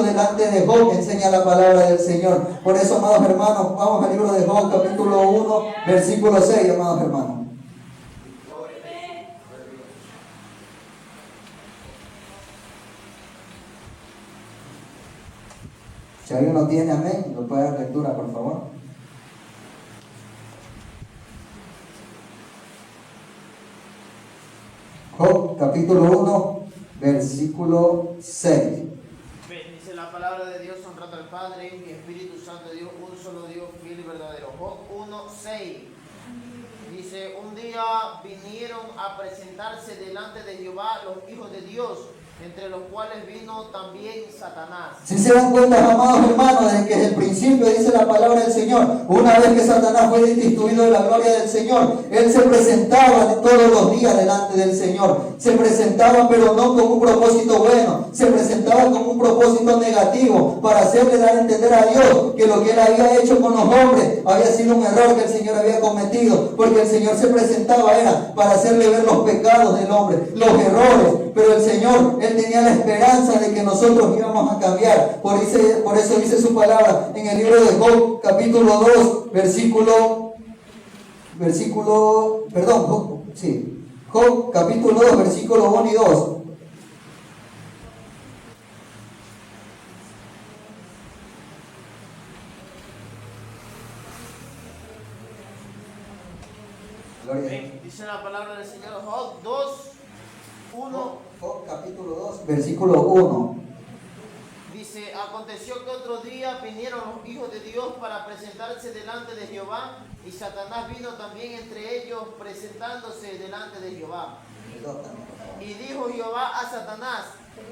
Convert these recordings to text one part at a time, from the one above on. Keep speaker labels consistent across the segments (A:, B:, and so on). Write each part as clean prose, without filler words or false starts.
A: hizo delante de Job, enseña la palabra del Señor. Por eso, amados hermanos, vamos al libro de Job, capítulo 1, versículo 6, amados hermanos. Si alguien no tiene amén, lo puede dar lectura, por favor. Job, capítulo 1, versículo 6.
B: Dice la palabra de Dios, honrando al Padre y Espíritu Santo de Dios, un solo Dios, fiel y verdadero. Job 1, 6. Dice, un día vinieron a presentarse delante de Jehová los hijos de Dios, entre los cuales vino también Satanás.
A: Si se dan cuenta, amados hermanos, desde que desde el principio dice la palabra del Señor, una vez que Satanás fue destituido de la gloria del Señor, él se presentaba todos los días delante del Señor. Se presentaba, pero no con un propósito bueno, se presentaba con un propósito negativo, para hacerle dar a entender a Dios que lo que él había hecho con los hombres había sido un error que el Señor había cometido, porque el Señor se presentaba era para hacerle ver los pecados del hombre, los errores, pero el Señor, él tenía la esperanza de que nosotros íbamos a cambiar. Por eso dice su palabra en el libro de Job, capítulo 2, Job, capítulo 2, versículo 1 y 2.
B: Dice la palabra del Señor, Job 2, 1.
A: Job, capítulo 2, versículo 1.
B: Dice, aconteció que otro día vinieron los hijos de Dios para presentarse delante de Jehová, y Satanás vino también entre ellos presentándose delante de Jehová. Y dijo Jehová a Satanás,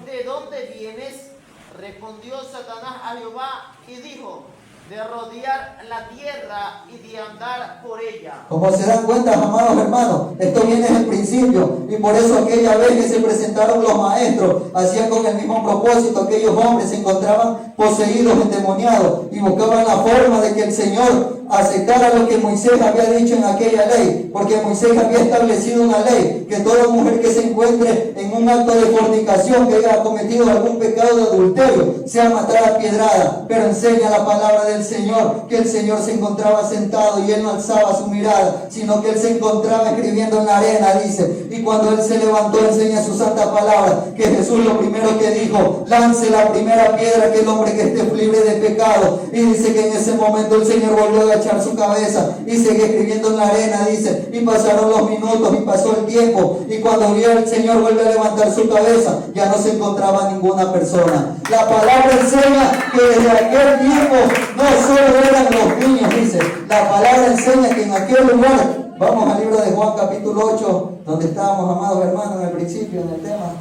B: ¿de dónde vienes? Respondió Satanás a Jehová y dijo, de rodear la tierra y de andar por ella.
A: Como se dan cuenta, amados hermanos, esto viene desde el principio, y por eso aquella vez que se presentaron los maestros, hacían con el mismo propósito. Aquellos hombres se encontraban poseídos, endemoniados, y buscaban la forma de que el Señor aceptara lo que Moisés había dicho en aquella ley, porque Moisés había establecido una ley, que toda mujer que se encuentre en un acto de fornicación, que haya cometido algún pecado de adulterio, sea matada a piedrada. Pero enseña la palabra del Señor, que el Señor se encontraba sentado y él no alzaba su mirada, sino que él se encontraba escribiendo en la arena, dice, y cuando él se levantó, enseña su santa palabra, que Jesús lo primero que dijo, lance la primera piedra que el hombre que esté libre de pecado. Y dice que en ese momento el Señor volvió a echar su cabeza y seguía escribiendo en la arena, dice, y pasaron los minutos y pasó el tiempo, y cuando vio el Señor vuelve a levantar su cabeza, ya no se encontraba ninguna persona. La palabra enseña que desde aquel tiempo no solo eran los niños, dice, la palabra enseña que en aquel lugar, vamos al libro de Juan capítulo 8, donde estábamos, amados hermanos, en el principio, en el tema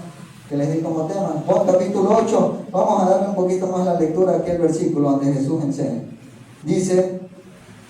A: que les di como tema, Juan capítulo 8, vamos a darle un poquito más la lectura a aquel versículo donde Jesús enseña. Dice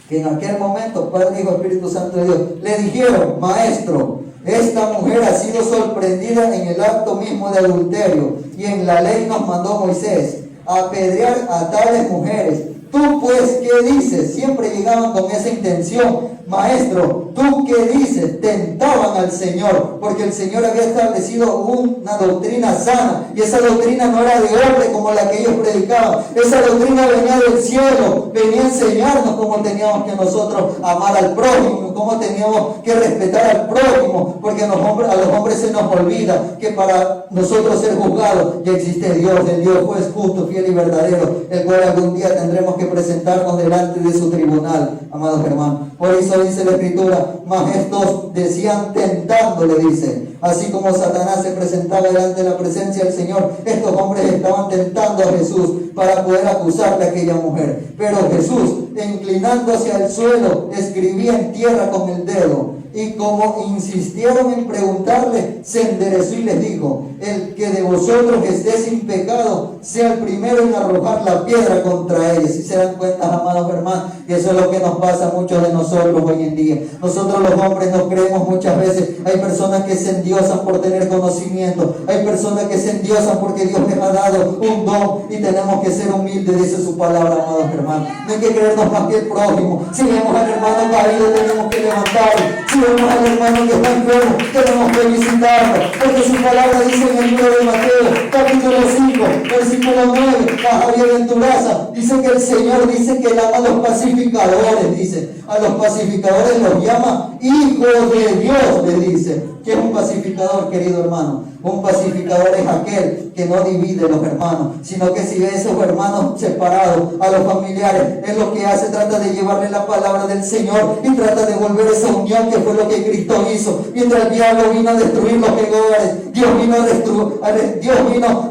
A: que en aquel momento, Padre, Hijo, Espíritu Santo de Dios, le dijeron, Maestro, esta mujer ha sido sorprendida en el acto mismo de adulterio, y en la ley nos mandó Moisés a apedrear a tales mujeres. Tú pues, ¿qué dices? Siempre llegaban con esa intención. Maestro, ¿tú qué dices? Tentaban al Señor, porque el Señor había establecido una doctrina sana, y esa doctrina no era de hombre como la que ellos predicaban. Esa doctrina venía del cielo, venía a enseñarnos cómo teníamos que nosotros amar al prójimo, cómo teníamos que respetar al prójimo, porque a los hombres se nos olvida que para nosotros ser juzgados ya existe Dios, el Dios juez justo, fiel y verdadero, el cual algún día tendremos que presentarnos delante de su tribunal, amados hermanos. Por eso dice la Escritura, mas estos decían tentándole, dice, así como Satanás se presentaba delante de la presencia del Señor, estos hombres estaban tentando a Jesús para poder acusarle a aquella mujer. Pero Jesús, inclinando hacia el suelo, escribía en tierra con el dedo. Y como insistieron en preguntarle, se enderezó y les dijo, el que de vosotros esté sin pecado, sea el primero en arrojar la piedra contra ellos. Si se dan cuenta, amados hermanos, y eso es lo que nos pasa a muchos de nosotros hoy en día. Nosotros los hombres nos creemos muchas veces. Hay personas que se endiosan por tener conocimiento. Hay personas que se endiosan porque Dios les ha dado un don y tenemos que ser humildes, dice su palabra, amados hermanos. No hay que creernos más que el prójimo. Si vemos al hermano caído, tenemos que levantarlo. Si vemos al hermano que está enfermo, tenemos que visitarlo. Porque su palabra dice en el libro de Mateo, capítulo 5, versículo 9, baja bienaventuranza, dice que el Señor dice que él ama a los pacificadores, dice. A los pacificadores los llama hijos de Dios, le dice. ¿Qué es un pacificador, querido hermano? Un pacificador es aquel que no divide los hermanos, sino que si ve a esos hermanos separados, a los familiares, es lo que hace, trata de llevarle la palabra del Señor y trata de volver esa unión que fue lo que Cristo hizo. Mientras el diablo vino a destruir los hogares, Dios vino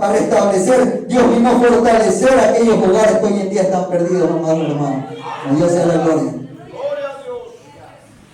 A: a restablecer, Dios vino a fortalecer aquellos hogares que hoy en día están perdidos, amados hermanos. A Dios sea la gloria.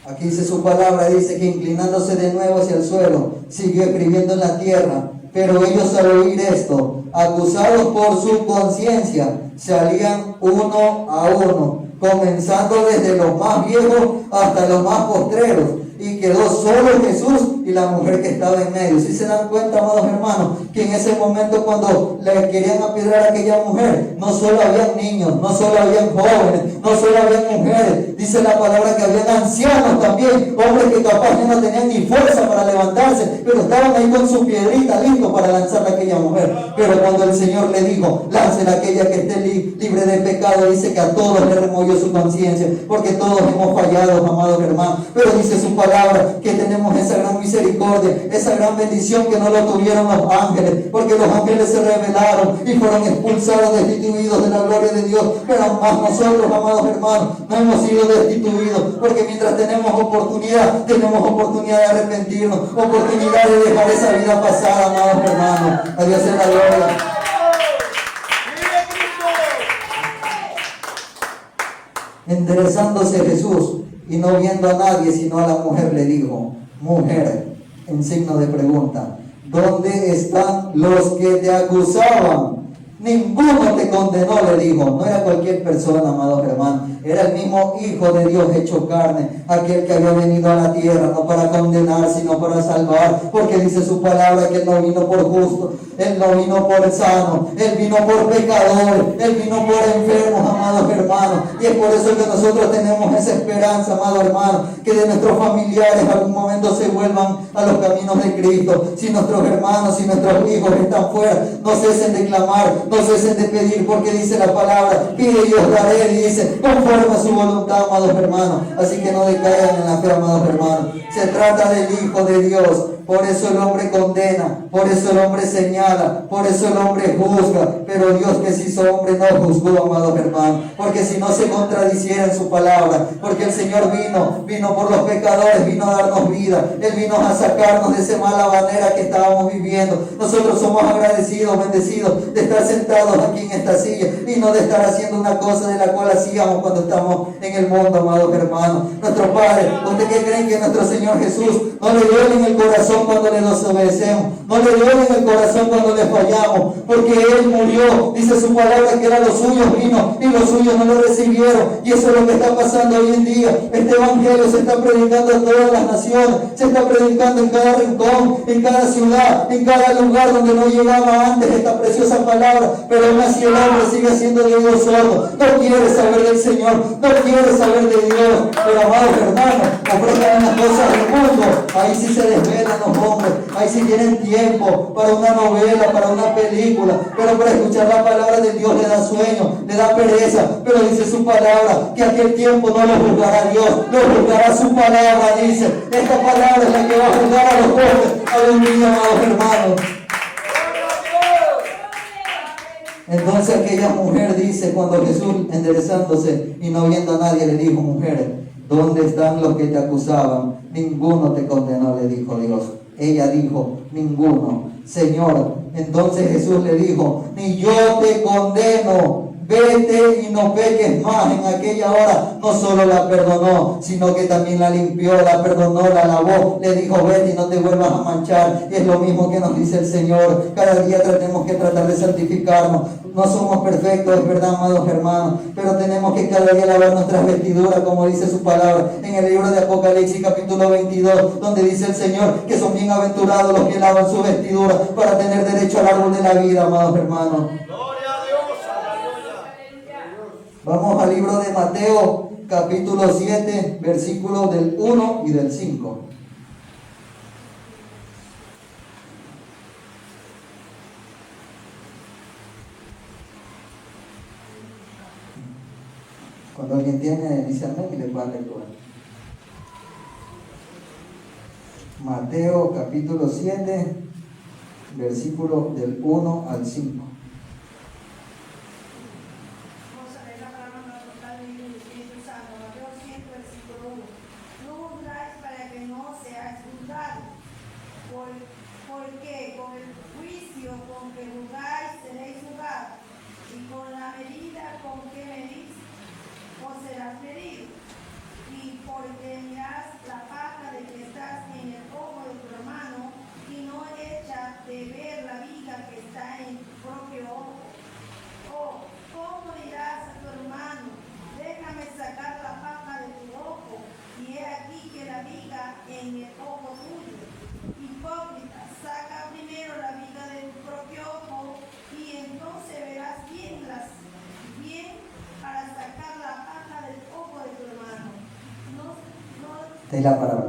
A: Aquí dice su palabra, dice que inclinándose de nuevo hacia el suelo, siguió escribiendo en la tierra. Pero ellos al oír esto, acusados por su conciencia, salían uno a uno, comenzando desde los más viejos hasta los más postreros. Y quedó solo Jesús y la mujer que estaba en medio. Si se dan cuenta, amados hermanos, que en ese momento cuando le querían apedrear a aquella mujer, no solo habían niños, no solo habían jóvenes, no solo habían mujeres, dice la palabra que habían ancianos también, hombres que capaz que no tenían ni fuerza para levantarse, pero estaban ahí con su piedrita listos para lanzar a aquella mujer. Pero cuando el Señor le dijo, lancen a aquella que esté libre de pecado, dice que a todos le removió su conciencia, porque todos hemos fallado, amados hermanos. Pero dice su palabra que tenemos esa gran misericordia, esa gran bendición que no lo tuvieron los ángeles, porque los ángeles se rebelaron y fueron expulsados, destituidos de la gloria de Dios. Pero más nosotros, amados hermanos, no hemos sido destituidos, porque mientras tenemos oportunidad de arrepentirnos, oportunidad de dejar esa vida pasada, amados hermanos. A Dios sea la gloria. Enderezándose Jesús y no viendo a nadie sino a la mujer, le dijo: mujer, en signo de pregunta, ¿dónde están los que te acusaban? Ninguno te condenó, le dijo. No era cualquier persona, amados hermanos, era el mismo Hijo de Dios hecho carne, aquel que había venido a la tierra no para condenar sino para salvar, porque dice su palabra que Él no vino por justo, Él no vino por sano, Él vino por pecadores, Él vino por enfermos, amados hermanos. Y es por eso que nosotros tenemos esa esperanza, amados hermanos, que de nuestros familiares algún momento se vuelvan a los caminos de Cristo. Si nuestros hermanos, si nuestros hijos están fuera, no cesen de clamar, no cesen de pedir, porque dice la palabra, pide y os daré, y dice, conforme a su voluntad, amados hermanos. Así que no decaigan en la fe, amados hermanos. Se trata del Hijo de Dios. Por eso el hombre condena, por eso el hombre señala, por eso el hombre juzga. Pero Dios que se hizo hombre no juzgó, amados hermanos, porque si no se contradiciera en su palabra. Porque el Señor vino por los pecadores, vino a darnos vida. Él vino a sacarnos de esa mala manera que estábamos viviendo. Nosotros somos agradecidos, bendecidos de estar sentados aquí en esta silla y no de estar haciendo una cosa de la cual hacíamos cuando estamos en el mundo, amados hermanos. Nuestro Padre, ¿usted qué creen que nuestro Señor Jesús no le duele en el corazón cuando le desobedecemos? No le duele en el corazón cuando le fallamos, porque Él murió. Dice su palabra que era los suyos vino y los suyos no lo recibieron. Y eso es lo que está pasando hoy en día. Este evangelio se está predicando en todas las naciones, se está predicando en cada rincón, en cada ciudad, en cada lugar donde no llegaba antes esta preciosa palabra. Pero aún así el hombre sigue siendo de oído sordo, no quiere saber del Señor, no quiere saber de Dios. Pero amados hermanos, ofrezcan las cosas del mundo, ahí sí se desvelan los hombres, ahí sí tienen tiempo para una novela, para una película, pero para escuchar la palabra de Dios le da sueño, le da pereza. Pero dice su palabra que aquel tiempo no lo juzgará Dios, lo juzgará su palabra. Dice, esta palabra es la que va a juzgar a los hombres. Aleluya, amados hermanos. Entonces aquella mujer dice, cuando Jesús enderezándose y no viendo a nadie le dijo: mujer, ¿dónde están los que te acusaban? Ninguno te condenó, le dijo Dios. Ella dijo: ninguno, Señor. Entonces Jesús le dijo: ni yo te condeno, vete y no peques más. En aquella hora no solo la perdonó, sino que también la limpió, la perdonó, la lavó, le dijo vete y no te vuelvas a manchar. Y es lo mismo que nos dice el Señor. Cada día tenemos que tratar de santificarnos. No somos perfectos, es verdad, amados hermanos, pero tenemos que cada día lavar nuestras vestiduras, como dice su palabra en el libro de Apocalipsis capítulo 22, donde dice el Señor que son bienaventurados los que lavan su vestidura para tener derecho al árbol de la vida, amados hermanos.
B: Gloria a Dios, aleluya.
A: Vamos al libro de Mateo capítulo 7, versículos del 1 y del 5. Cuando alguien tiene, dice amén y le va a lectura. Mateo capítulo 7, versículo del 1 al 5.
C: Vamos a leer la palabra del Espíritu Santo. Mateo 7, versículo 1. No juzgáis para que no seáis juzgados, porque con el juicio con que juzgáis seréis juzgados, y con la medida con que medís os serás medido. Y porque mirás la paja de que estás en el ojo de tu hermano, y no echas de ver la viga que está en tu propio ojo. O, ¿cómo dirás a tu hermano, déjame sacar la paja de tu ojo, y he aquí que la viga en el ojo tuyo? Hipócrita, saca primero la viga de tu propio ojo, y entonces verás bien para sacar la paja del ojo de tu hermano.
A: Esta es la palabra.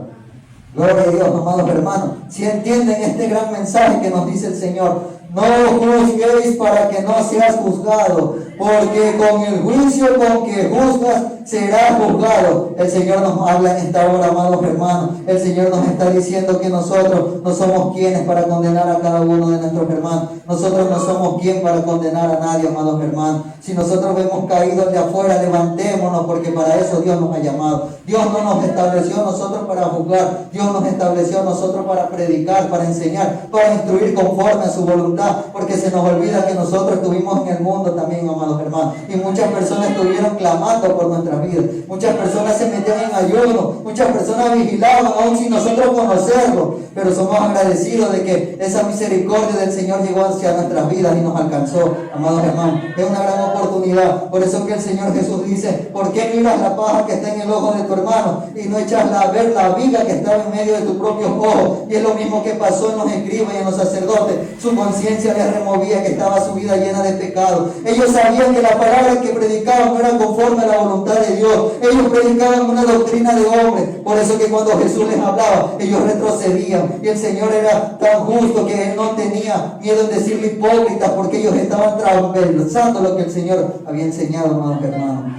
A: Gloria a Dios, amados hermanos. Si entienden este gran mensaje que nos dice el Señor, no juzguéis para que no seas juzgado, porque con el juicio con que juzgas serás juzgado. El Señor nos habla en esta hora, amados hermanos. El Señor nos está diciendo que nosotros no somos quienes para condenar a cada uno de nuestros hermanos. Nosotros no somos quien para condenar a nadie, amados hermanos. Si nosotros vemos caídos de afuera, levantémonos, porque para eso Dios nos ha llamado. Dios no nos estableció a nosotros para juzgar. Dios nos estableció a nosotros para predicar, para enseñar, para instruir conforme a su voluntad, porque se nos olvida que nosotros estuvimos en el mundo también, amados hermanos, y muchas personas estuvieron clamando por nuestras vidas. Muchas personas se metían en ayuno, muchas personas vigilaban aún sin nosotros conocerlo, pero somos agradecidos de que esa misericordia del Señor llegó hacia nuestras vidas y nos alcanzó, amados hermanos. Es una gran oportunidad. Por eso que el Señor Jesús dice, ¿por qué miras la paja que está en el ojo de tu hermano y no echas a ver la viga que estaba en medio de tu propio ojo? Y es lo mismo que pasó en los escribas y en los sacerdotes. Su conciencia les removía que estaba su vida llena de pecado. Ellos sabían que la palabra que predicaban no era conforme a la voluntad de Dios. Ellos predicaban una doctrina de hombre. Por eso que cuando Jesús les hablaba, ellos retrocedían. Y el Señor era tan justo que Él no tenía miedo en decirle hipócritas, porque ellos estaban transversando lo que el Señor había enseñado, amados hermanos.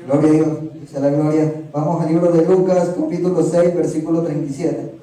A: Gloria a Dios, sea la gloria. Vamos al libro de Lucas, capítulo 6, versículo 37.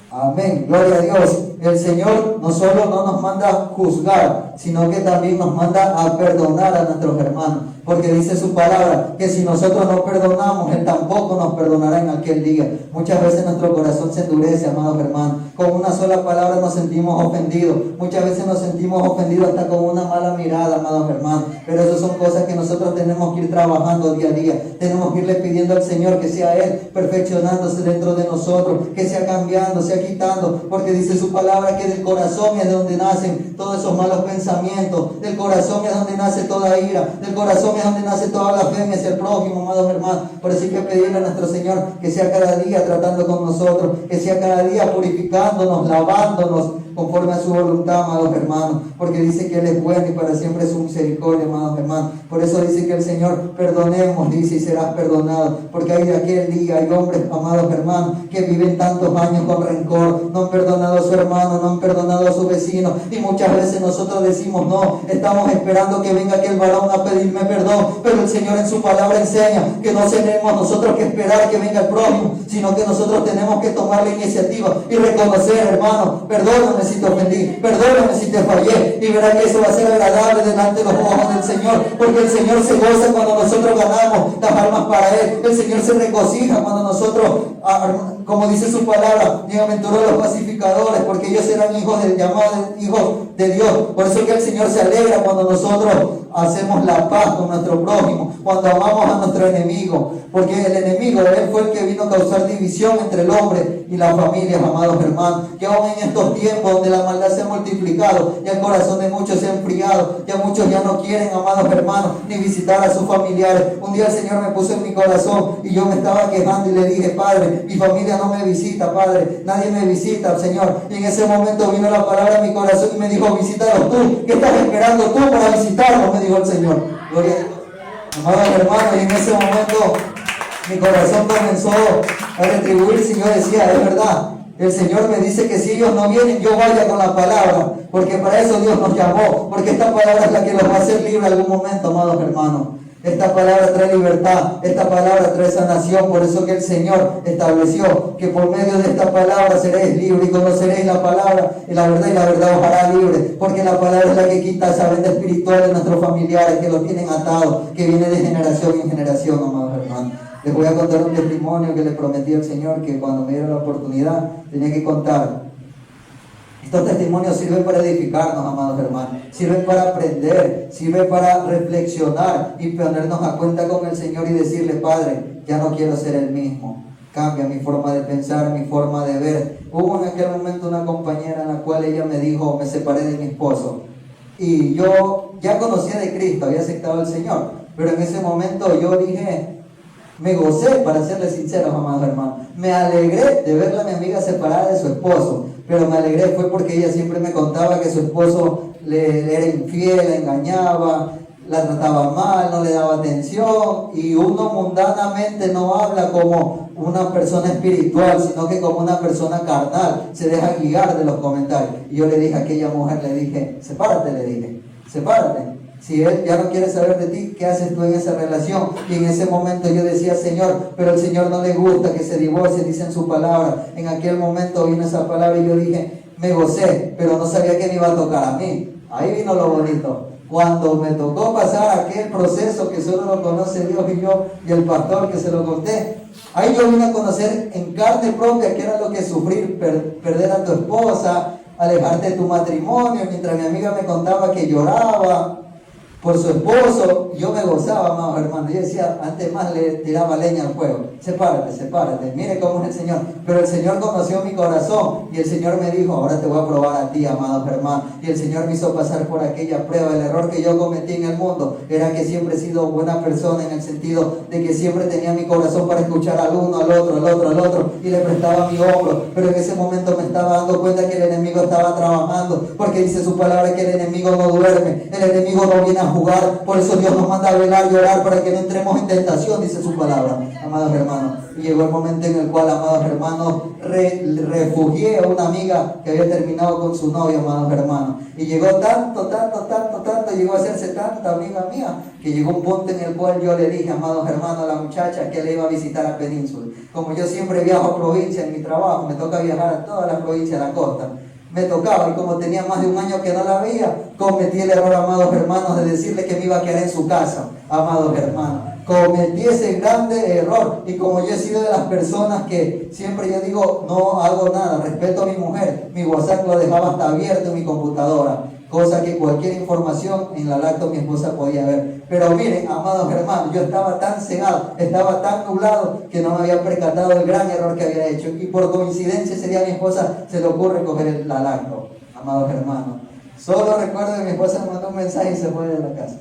A: Amén, gloria a Dios. El Señor no solo no nos manda a juzgar, sino que también nos manda a perdonar a nuestros hermanos. Porque dice su palabra que si nosotros no perdonamos, Él tampoco nos perdonará en aquel día. Muchas veces nuestro corazón se endurece, amados hermanos. Con una sola palabra nos sentimos ofendidos. Muchas veces nos sentimos ofendidos hasta con una mala mirada, amados hermanos. Pero esas son cosas que nosotros tenemos que ir trabajando día a día. Tenemos que irle pidiendo al Señor que sea Él perfeccionándose dentro de nosotros, que sea cambiando, sea quitando. Porque dice su palabra que del corazón es de donde nacen todos esos malos pensamientos. Del corazón es donde nace toda ira. Del corazón es donde nace toda blasfemia hacia el prójimo, amados hermanos. Por eso hay que pedirle a nuestro Señor que sea cada día tratando con nosotros, que sea cada día purificándonos, lavándonos, conforme a su voluntad, amados hermanos, porque dice que Él es bueno y para siempre es su misericordia, amados hermanos. Por eso dice que el Señor, perdonemos, dice, y serás perdonado, porque hay de aquel día, hay hombres, amados hermanos, que viven tantos años con rencor, no han perdonado a su hermano, no han perdonado a su vecino, y muchas veces nosotros decimos, no, estamos esperando que venga aquel varón a pedirme perdón, pero el Señor en su palabra enseña que no tenemos nosotros que esperar que venga el prójimo, sino que nosotros tenemos que tomar la iniciativa y reconocer, hermano, perdóname si te ofendí, perdóname si te fallé, y verá que eso va a ser agradable delante de los ojos del Señor, porque el Señor se goza cuando nosotros ganamos las almas para Él, el Señor se regocija cuando nosotros, como dice su palabra, bienaventurados los pacificadores, porque ellos serán hijos llamados hijos de Dios. Por eso que el Señor se alegra cuando nosotros hacemos la paz con nuestro prójimo, cuando amamos a nuestro enemigo, porque el enemigo, Él fue el que vino a causar división entre el hombre y las familias, amados hermanos, que aún en estos tiempos donde la maldad se ha multiplicado, ya el corazón de muchos se ha enfriado, ya muchos ya no quieren, amados hermanos, ni visitar a sus familiares. Un día el Señor me puso en mi corazón y yo me estaba quejando y le dije, Padre, mi familia no me visita, Padre, nadie me visita, Señor. Y en ese momento vino la palabra en mi corazón y me dijo, visítalos tú, ¿qué estás esperando tú para visitarlos? Me dijo el Señor. Gloria a Dios. Amados hermanos, y en ese momento mi corazón comenzó a retribuirse y yo decía, es verdad, el Señor me dice que si ellos no vienen, yo vaya con la palabra, porque para eso Dios nos llamó, porque esta palabra es la que los va a hacer libres en algún momento, amados hermanos. Esta palabra trae libertad, esta palabra trae sanación, por eso que el Señor estableció que por medio de esta palabra seréis libres y conoceréis la palabra y la verdad os hará libre, porque la palabra es la que quita esa venda espiritual de nuestros familiares que los tienen atados, que viene de generación en generación, amados hermanos. Les voy a contar un testimonio que le prometí al Señor que cuando me diera la oportunidad tenía que contar. Estos testimonios sirven para edificarnos, amados hermanos, sirven para aprender, sirven para reflexionar y ponernos a cuenta con el Señor y decirle, Padre, ya no quiero ser el mismo, cambia mi forma de pensar, mi forma de ver. Hubo en aquel momento una compañera en la cual ella me dijo, me separé de mi esposo, y yo ya conocía de Cristo, había aceptado al Señor, pero en ese momento yo dije, me gocé, para serles sinceros, amados hermanos, me alegré de verla a mi amiga separada de su esposo, pero me alegré fue porque ella siempre me contaba que su esposo le era infiel, la engañaba, la trataba mal, no le daba atención, y uno mundanamente no habla como una persona espiritual, sino que como una persona carnal, se deja guiar de los comentarios. Y yo le dije a aquella mujer, le dije, sepárate, le dije, sepárate. Si él ya no quiere saber de ti, ¿qué haces tú en esa relación? Y en ese momento yo decía, Señor, pero al Señor no le gusta que se divorcie, dice en su palabra. En aquel momento vino esa palabra y yo dije, me gocé, pero no sabía que me iba a tocar a mí. Ahí vino lo bonito. Cuando me tocó pasar aquel proceso que solo lo conoce Dios y yo y el pastor que se lo conté, ahí yo vine a conocer en carne propia qué era lo que sufrir, perder a tu esposa, alejarte de tu matrimonio, mientras mi amiga me contaba que lloraba por su esposo, yo me gozaba, amados hermanos. Yo decía, antes más le tiraba leña al fuego. Sepárate, mire cómo es el Señor. Pero el Señor conoció mi corazón y el Señor me dijo, ahora te voy a probar a ti, amados hermanos. Y el Señor me hizo pasar por aquella prueba. El error que yo cometí en el mundo era que siempre he sido buena persona, en el sentido de que siempre tenía mi corazón para escuchar al uno, al otro, y le prestaba mi hombro. Pero en ese momento me estaba dando cuenta que el enemigo estaba trabajando, porque dice su palabra que el enemigo no duerme, el enemigo no viene a jugar. Por eso Dios nos manda a velar y orar para que no entremos en tentación, dice su palabra, amados hermanos. Y llegó el momento en el cual, amados hermanos, refugié a una amiga que había terminado con su novio, amados hermanos. Y llegó tanto, llegó a hacerse tanta amiga mía, que llegó un punto en el cual yo le dije, amados hermanos, a la muchacha que le iba a visitar a Península. Como yo siempre viajo a provincia en mi trabajo, me toca viajar a todas las provincias de la costa. Me tocaba, y como tenía más de un año que no la veía, cometí el error, amados hermanos, de decirle que me iba a quedar en su casa, amados hermanos. Cometí ese grande error, y como yo he sido de las personas que siempre yo digo, no hago nada, respeto a mi mujer, mi WhatsApp lo dejaba hasta abierto en mi computadora, cosa que cualquier información en la laptop mi esposa podía ver. Pero miren, amados hermanos, yo estaba tan cegado, estaba tan nublado, que no me había percatado del gran error que había hecho. Y por coincidencia ese día a mi esposa se le ocurre coger la laptop, amados hermanos. Solo recuerdo que mi esposa me mandó un mensaje y se fue de la casa.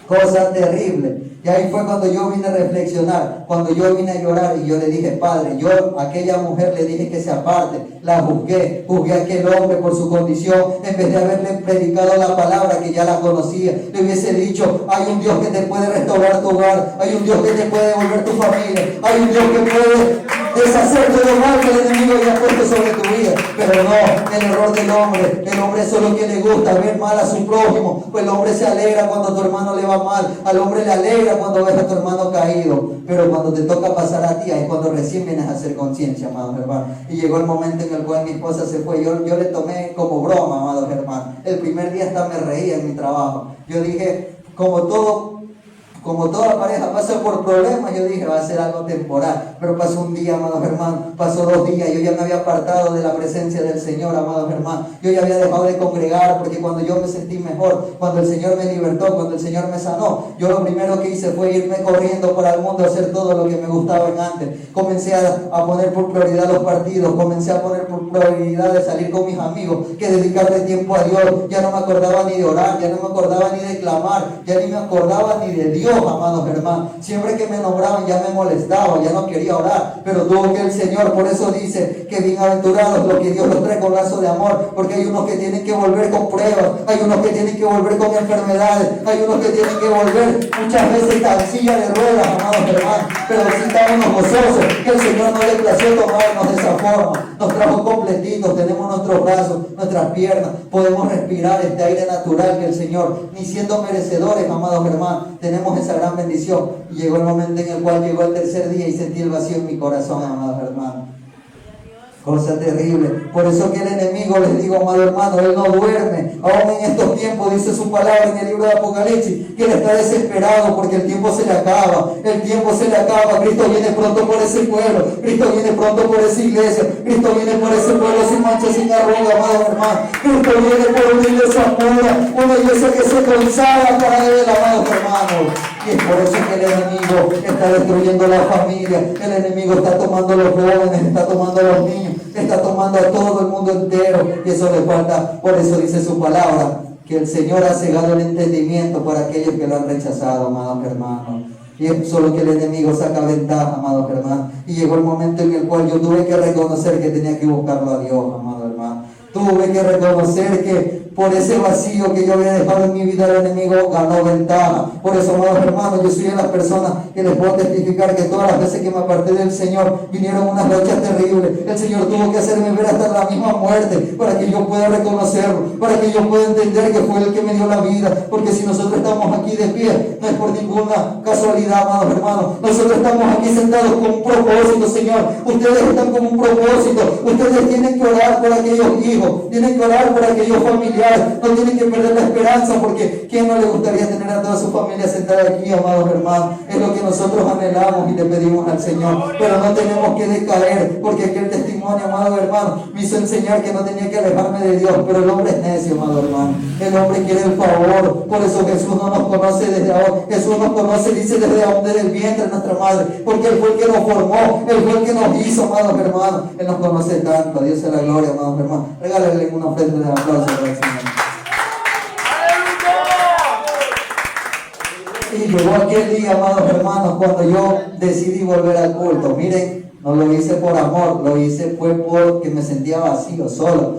A: Cosa terrible. Y ahí fue cuando yo vine a reflexionar, cuando yo vine a llorar y yo le dije, Padre, yo a aquella mujer le dije que se aparte, la juzgué a aquel hombre por su condición, en vez de haberle predicado la palabra que ya la conocía, le hubiese dicho, hay un Dios que te puede restaurar tu hogar, hay un Dios que te puede devolver tu familia, hay un Dios que puede deshacerte de lo mal que el enemigo ya ha puesto sobre tu vida. Pero no, el error del hombre, el hombre es solo que le gusta ver mal a su prójimo, pues el hombre se alegra cuando a tu hermano le va mal, al hombre le alegra cuando ves a tu hermano caído, pero cuando te toca pasar a ti, ahí es cuando recién vienes a hacer conciencia, amados hermanos. Y llegó el momento en el cual mi esposa se fue, yo le tomé como broma, amados hermanos. El primer día hasta me reía en mi trabajo. Yo dije, como toda pareja pasa por problemas, yo dije, va a ser algo temporal. Pero pasó un día, amados hermanos, pasó 2 días, yo ya me había apartado de la presencia del Señor, amados hermanos. Yo ya había dejado de congregar, porque cuando yo me sentí mejor, cuando el Señor me libertó, cuando el Señor me sanó, yo lo primero que hice fue irme corriendo por el mundo a hacer todo lo que me gustaba en antes. Comencé a poner por prioridad los partidos, comencé a poner por prioridad de salir con mis amigos, que dedicarle tiempo a Dios. Ya no me acordaba ni de orar, ya no me acordaba ni de clamar, ya ni me acordaba ni de Dios, amados hermanos. Siempre que me nombraban ya me molestaba, ya no quería orar, pero tuvo que el Señor, por eso dice que bienaventurados los que Dios los trae con lazo de amor, porque hay unos que tienen que volver con pruebas, hay unos que tienen que volver con enfermedades, hay unos que tienen que volver muchas veces en silla de ruedas, amados hermanos, pero si estamos gozosos, que el Señor no le plació tomarnos de esa forma, nos trajo completitos, tenemos nuestros brazos, nuestras piernas, podemos respirar este aire natural que el Señor, ni siendo merecedores, amados hermanos, tenemos esa gran bendición. Y llegó el momento en el cual llegó el tercer día y sentí el vacío en mi corazón, amados hermanos. Cosa terrible. Por eso que el enemigo, les digo, amado hermano, él no duerme. Aún en estos tiempos, dice su palabra en el libro de Apocalipsis, que él está desesperado porque el tiempo se le acaba. El tiempo se le acaba. Cristo viene pronto por ese pueblo. Cristo viene pronto por esa iglesia. Cristo viene por ese pueblo sin mancha, sin arruga, amado hermano. Cristo viene por una iglesia pura, una iglesia que se consagra para él, amados hermanos. Y es por eso que el enemigo está destruyendo la familia, el enemigo está tomando a los jóvenes, está tomando a los niños, está tomando a todo el mundo entero, y eso le falta. Por eso dice su palabra, que el Señor ha cegado el entendimiento para aquellos que lo han rechazado, amados hermanos. Y es solo que el enemigo saca ventaja, amados hermanos. Y llegó el momento en el cual yo tuve que reconocer que tenía que buscarlo a Dios, amado hermano. Tuve que reconocer que por ese vacío que yo había dejado en mi vida, el enemigo ganó ventaja. Por eso, amados hermanos, yo soy de las personas que les puedo testificar que todas las veces que me aparté del Señor, vinieron unas luchas terribles. El Señor tuvo que hacerme ver hasta la misma muerte para que yo pueda reconocerlo, para que yo pueda entender que fue Él que me dio la vida. Porque si nosotros estamos aquí de pie, no es por ninguna casualidad, amados hermanos. Nosotros estamos aquí sentados con un propósito, Señor. Ustedes están con un propósito. Ustedes tienen que orar por aquellos hijos, tienen que orar por aquellos familiares. No tienen que perder la esperanza, porque ¿quién no le gustaría tener a toda su familia sentada aquí, amados hermanos? Es lo que nosotros anhelamos y le pedimos al Señor, pero no tenemos que decaer, porque aquel testimonio, amados hermanos, me hizo enseñar que no tenía que alejarme de Dios, pero el hombre es necio, amado hermano. El hombre quiere el favor, por eso Jesús no nos conoce desde ahora. Jesús nos conoce, dice, desde el vientre de nuestra madre, porque Él fue el que nos formó, Él fue el que nos hizo, amados hermanos. Él nos conoce tanto. A Dios sea la gloria, amados hermanos. Regálenle una ofrenda de aplauso al Señor. Y llegó aquel día, amados hermanos, cuando yo decidí volver al culto. Miren, no lo hice por amor, lo hice fue porque me sentía vacío, solo.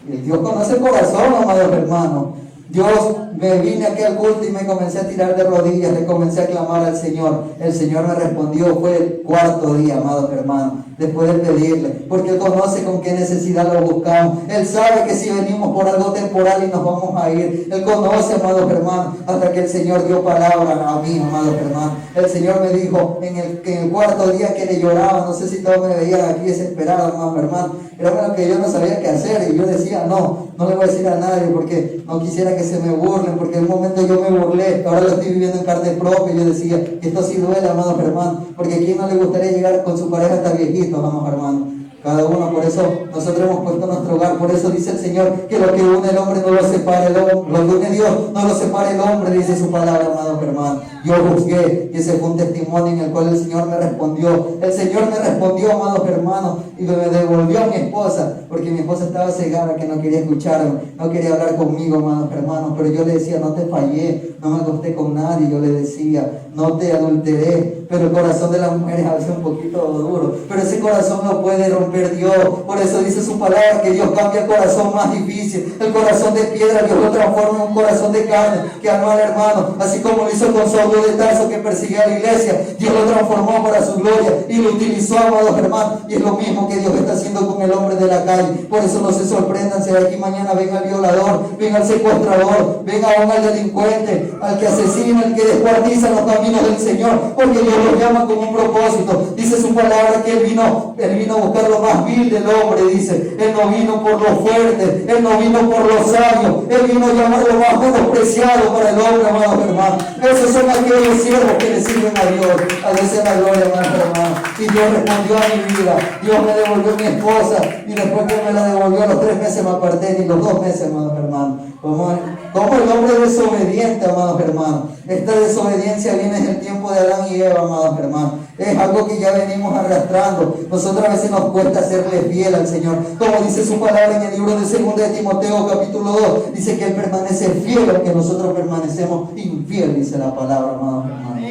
A: Y Dios conoce el corazón, amados hermanos. Dios, me vine aquí al culto y me comencé a tirar de rodillas, le comencé a clamar al Señor. El Señor me respondió, fue el 4.º día, amados hermanos, después de pedirle, porque Él conoce con qué necesidad lo buscamos. Él sabe que si venimos por algo temporal y nos vamos a ir, Él conoce, amados hermanos, hasta que el Señor dio palabra a mí, amados hermanos. El Señor me dijo en el 4.º día que le lloraba, no sé si todos me veían aquí desesperado, amados hermanos, era bueno que yo no sabía qué hacer, y yo decía, no le voy a decir a nadie, porque no quisiera que se me burlen, porque en un momento yo me burlé, ahora lo estoy viviendo en carne propia. Yo decía, esto sí duele, amados hermanos, porque a quién no le gustaría llegar con su pareja hasta viejito, amados hermanos. Cada uno, por eso nosotros hemos puesto nuestro hogar, por eso dice el Señor que lo que une el hombre no lo separe el hombre, lo que une Dios no lo separe el hombre, dice su palabra, amados hermanos. Yo juzgué, y ese fue un testimonio en el cual el Señor me respondió. El Señor me respondió, amados hermanos, y me devolvió a mi esposa, porque mi esposa estaba cegada, que no quería escucharme, no quería hablar conmigo, amados hermanos. Pero yo le decía, no te fallé, no me acosté con nadie. Yo le decía, no te adulteré. Pero el corazón de las mujeres a veces es un poquito duro, pero ese corazón lo puede romper Dios. Por eso dice su palabra que Dios cambia el corazón más difícil. El corazón de piedra Dios lo transforma en un corazón de carne que ama al hermano, así como lo hizo con Saulo de Tarso, que perseguía a la iglesia. Dios lo transformó para su gloria y lo utilizó, amados hermanos, y es lo mismo que Dios está haciendo con el hombre de la calle. Por eso no se sorprendan si aquí mañana venga el violador, venga el secuestrador, venga aún al delincuente, al que asesina, al que descuartiza los caminos del Señor, porque Dios lo llama con un propósito. Dice su palabra que Él vino a buscar lo más vil del hombre, dice. Él no vino por lo fuerte, Él no vino por lo sabio, Él vino a llamar lo más menospreciado para el hombre, amados hermanos. Esos son aquellos siervos que le sirven a Dios. A Dios sea la gloria, amados hermanos. Y Dios respondió a mi vida. Dios me devolvió a mi esposa, y después que me la devolvió, a los 3 meses me aparté, ni los 2 meses, amados hermanos. Como el hombre desobediente, amados hermanos. Esta desobediencia viene en el tiempo de Adán y Eva, amados hermanos. Es algo que ya venimos arrastrando. Nosotros a veces nos cuesta serle fiel al Señor. Como dice su palabra en el libro de 2 de Timoteo, capítulo 2. Dice que Él permanece fiel, aunque nosotros permanecemos infiel, dice la palabra, amados hermanos.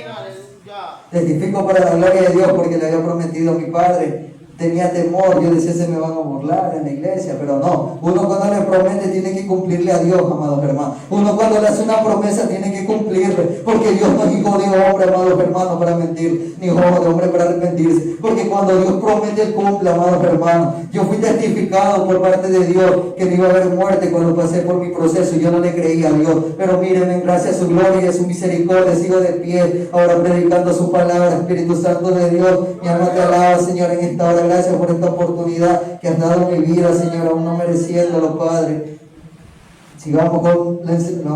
A: Testifico para la gloria de Dios, porque le había prometido a mi padre. Tenía temor, yo decía, se me van a burlar en la iglesia, pero no. Uno cuando le promete tiene que cumplirle a Dios, amados hermanos. Uno cuando le hace una promesa tiene que cumplirle, porque Dios no es hijo de hombre, amados hermanos, para mentir, ni hijo de hombre para arrepentirse. Porque cuando Dios promete, Él cumple, amados hermanos. Yo fui testificado por parte de Dios que no iba a haber muerte cuando pasé por mi proceso. Yo no le creía a Dios, pero miren, en gracia a su gloria y a su misericordia, sigo de pie, ahora predicando su palabra. Espíritu Santo de Dios, mi alma te alaba, Señor, en esta hora. Gracias por esta oportunidad que has dado en mi vida, Señor, aún no mereciéndolo, Padre. Sigamos con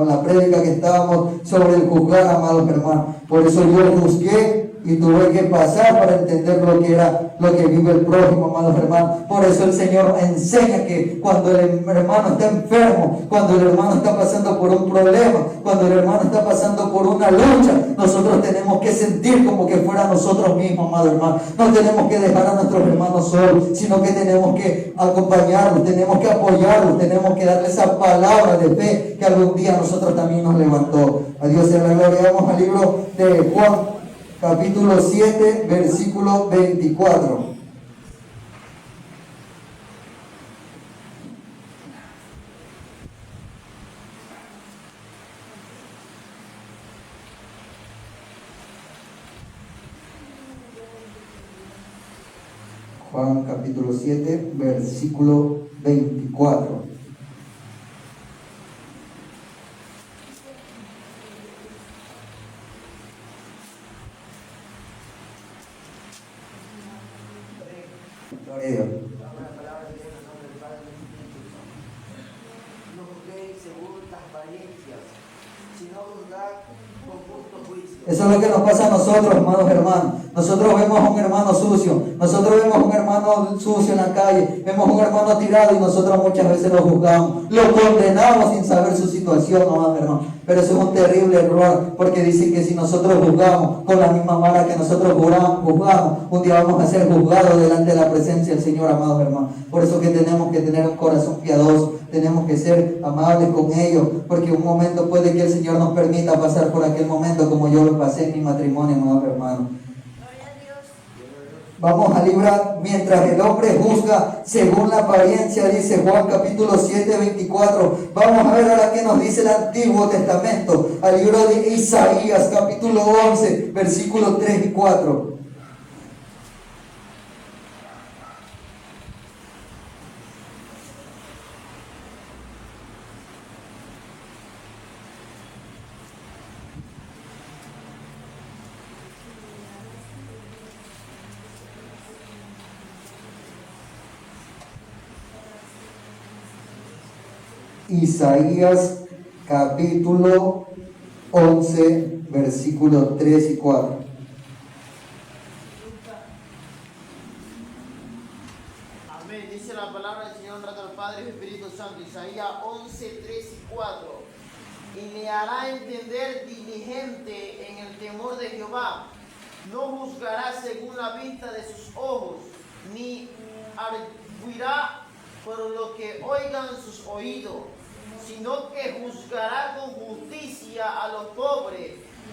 A: la prédica que estábamos sobre el juzgar, amados hermanos. Por eso yo juzgué y tuve que pasar para entender lo que era, lo que vive el prójimo, amados hermanos. Por eso el Señor enseña que cuando el hermano está enfermo, cuando el hermano está pasando por un problema, cuando el hermano está pasando por una lucha, nosotros tenemos que sentir como que fuera nosotros mismos, amados hermanos. No tenemos que dejar a nuestros hermanos solos, sino que tenemos que acompañarlos, tenemos que apoyarlos, tenemos que darles esa palabra de fe que algún día nosotros también nos levantó. A Dios sea la gloria. Vamos al libro de Juan, capítulo 7, versículo 24. Juan capítulo 7, versículo 24. Eso es lo que nos pasa a nosotros, amados hermanos. Nosotros vemos a un hermano sucio, nosotros vemos a un hermano sucio en la calle, vemos a un hermano tirado y nosotros muchas veces lo juzgamos, lo condenamos sin saber su situación, amados hermanos. Pero eso es un terrible error, porque dicen que si nosotros juzgamos con la misma vara que nosotros juzgamos, un día vamos a ser juzgados delante de la presencia del Señor, amados hermanos. Por eso que tenemos que tener un corazón piadoso, tenemos que ser amables con ellos, porque un momento puede que el Señor nos permita pasar por aquel momento como yo lo pasé en mi matrimonio, amados hermanos. Vamos a librar mientras el hombre juzga según la apariencia, dice Juan capítulo 7, 24. Vamos a ver ahora qué nos dice el Antiguo Testamento, al libro de Isaías capítulo 11, versículos 3 y 4. Isaías capítulo 11, versículos 3 y 4.
B: Amén. Dice la palabra del Señor, honrando al Padre y al Espíritu Santo. Isaías 11, 3 y 4. y le hará entender diligente en el temor de Jehová. No juzgará según la vista de sus ojos, ni arguirá por lo que oigan sus oídos, sino que juzgará con justicia a los pobres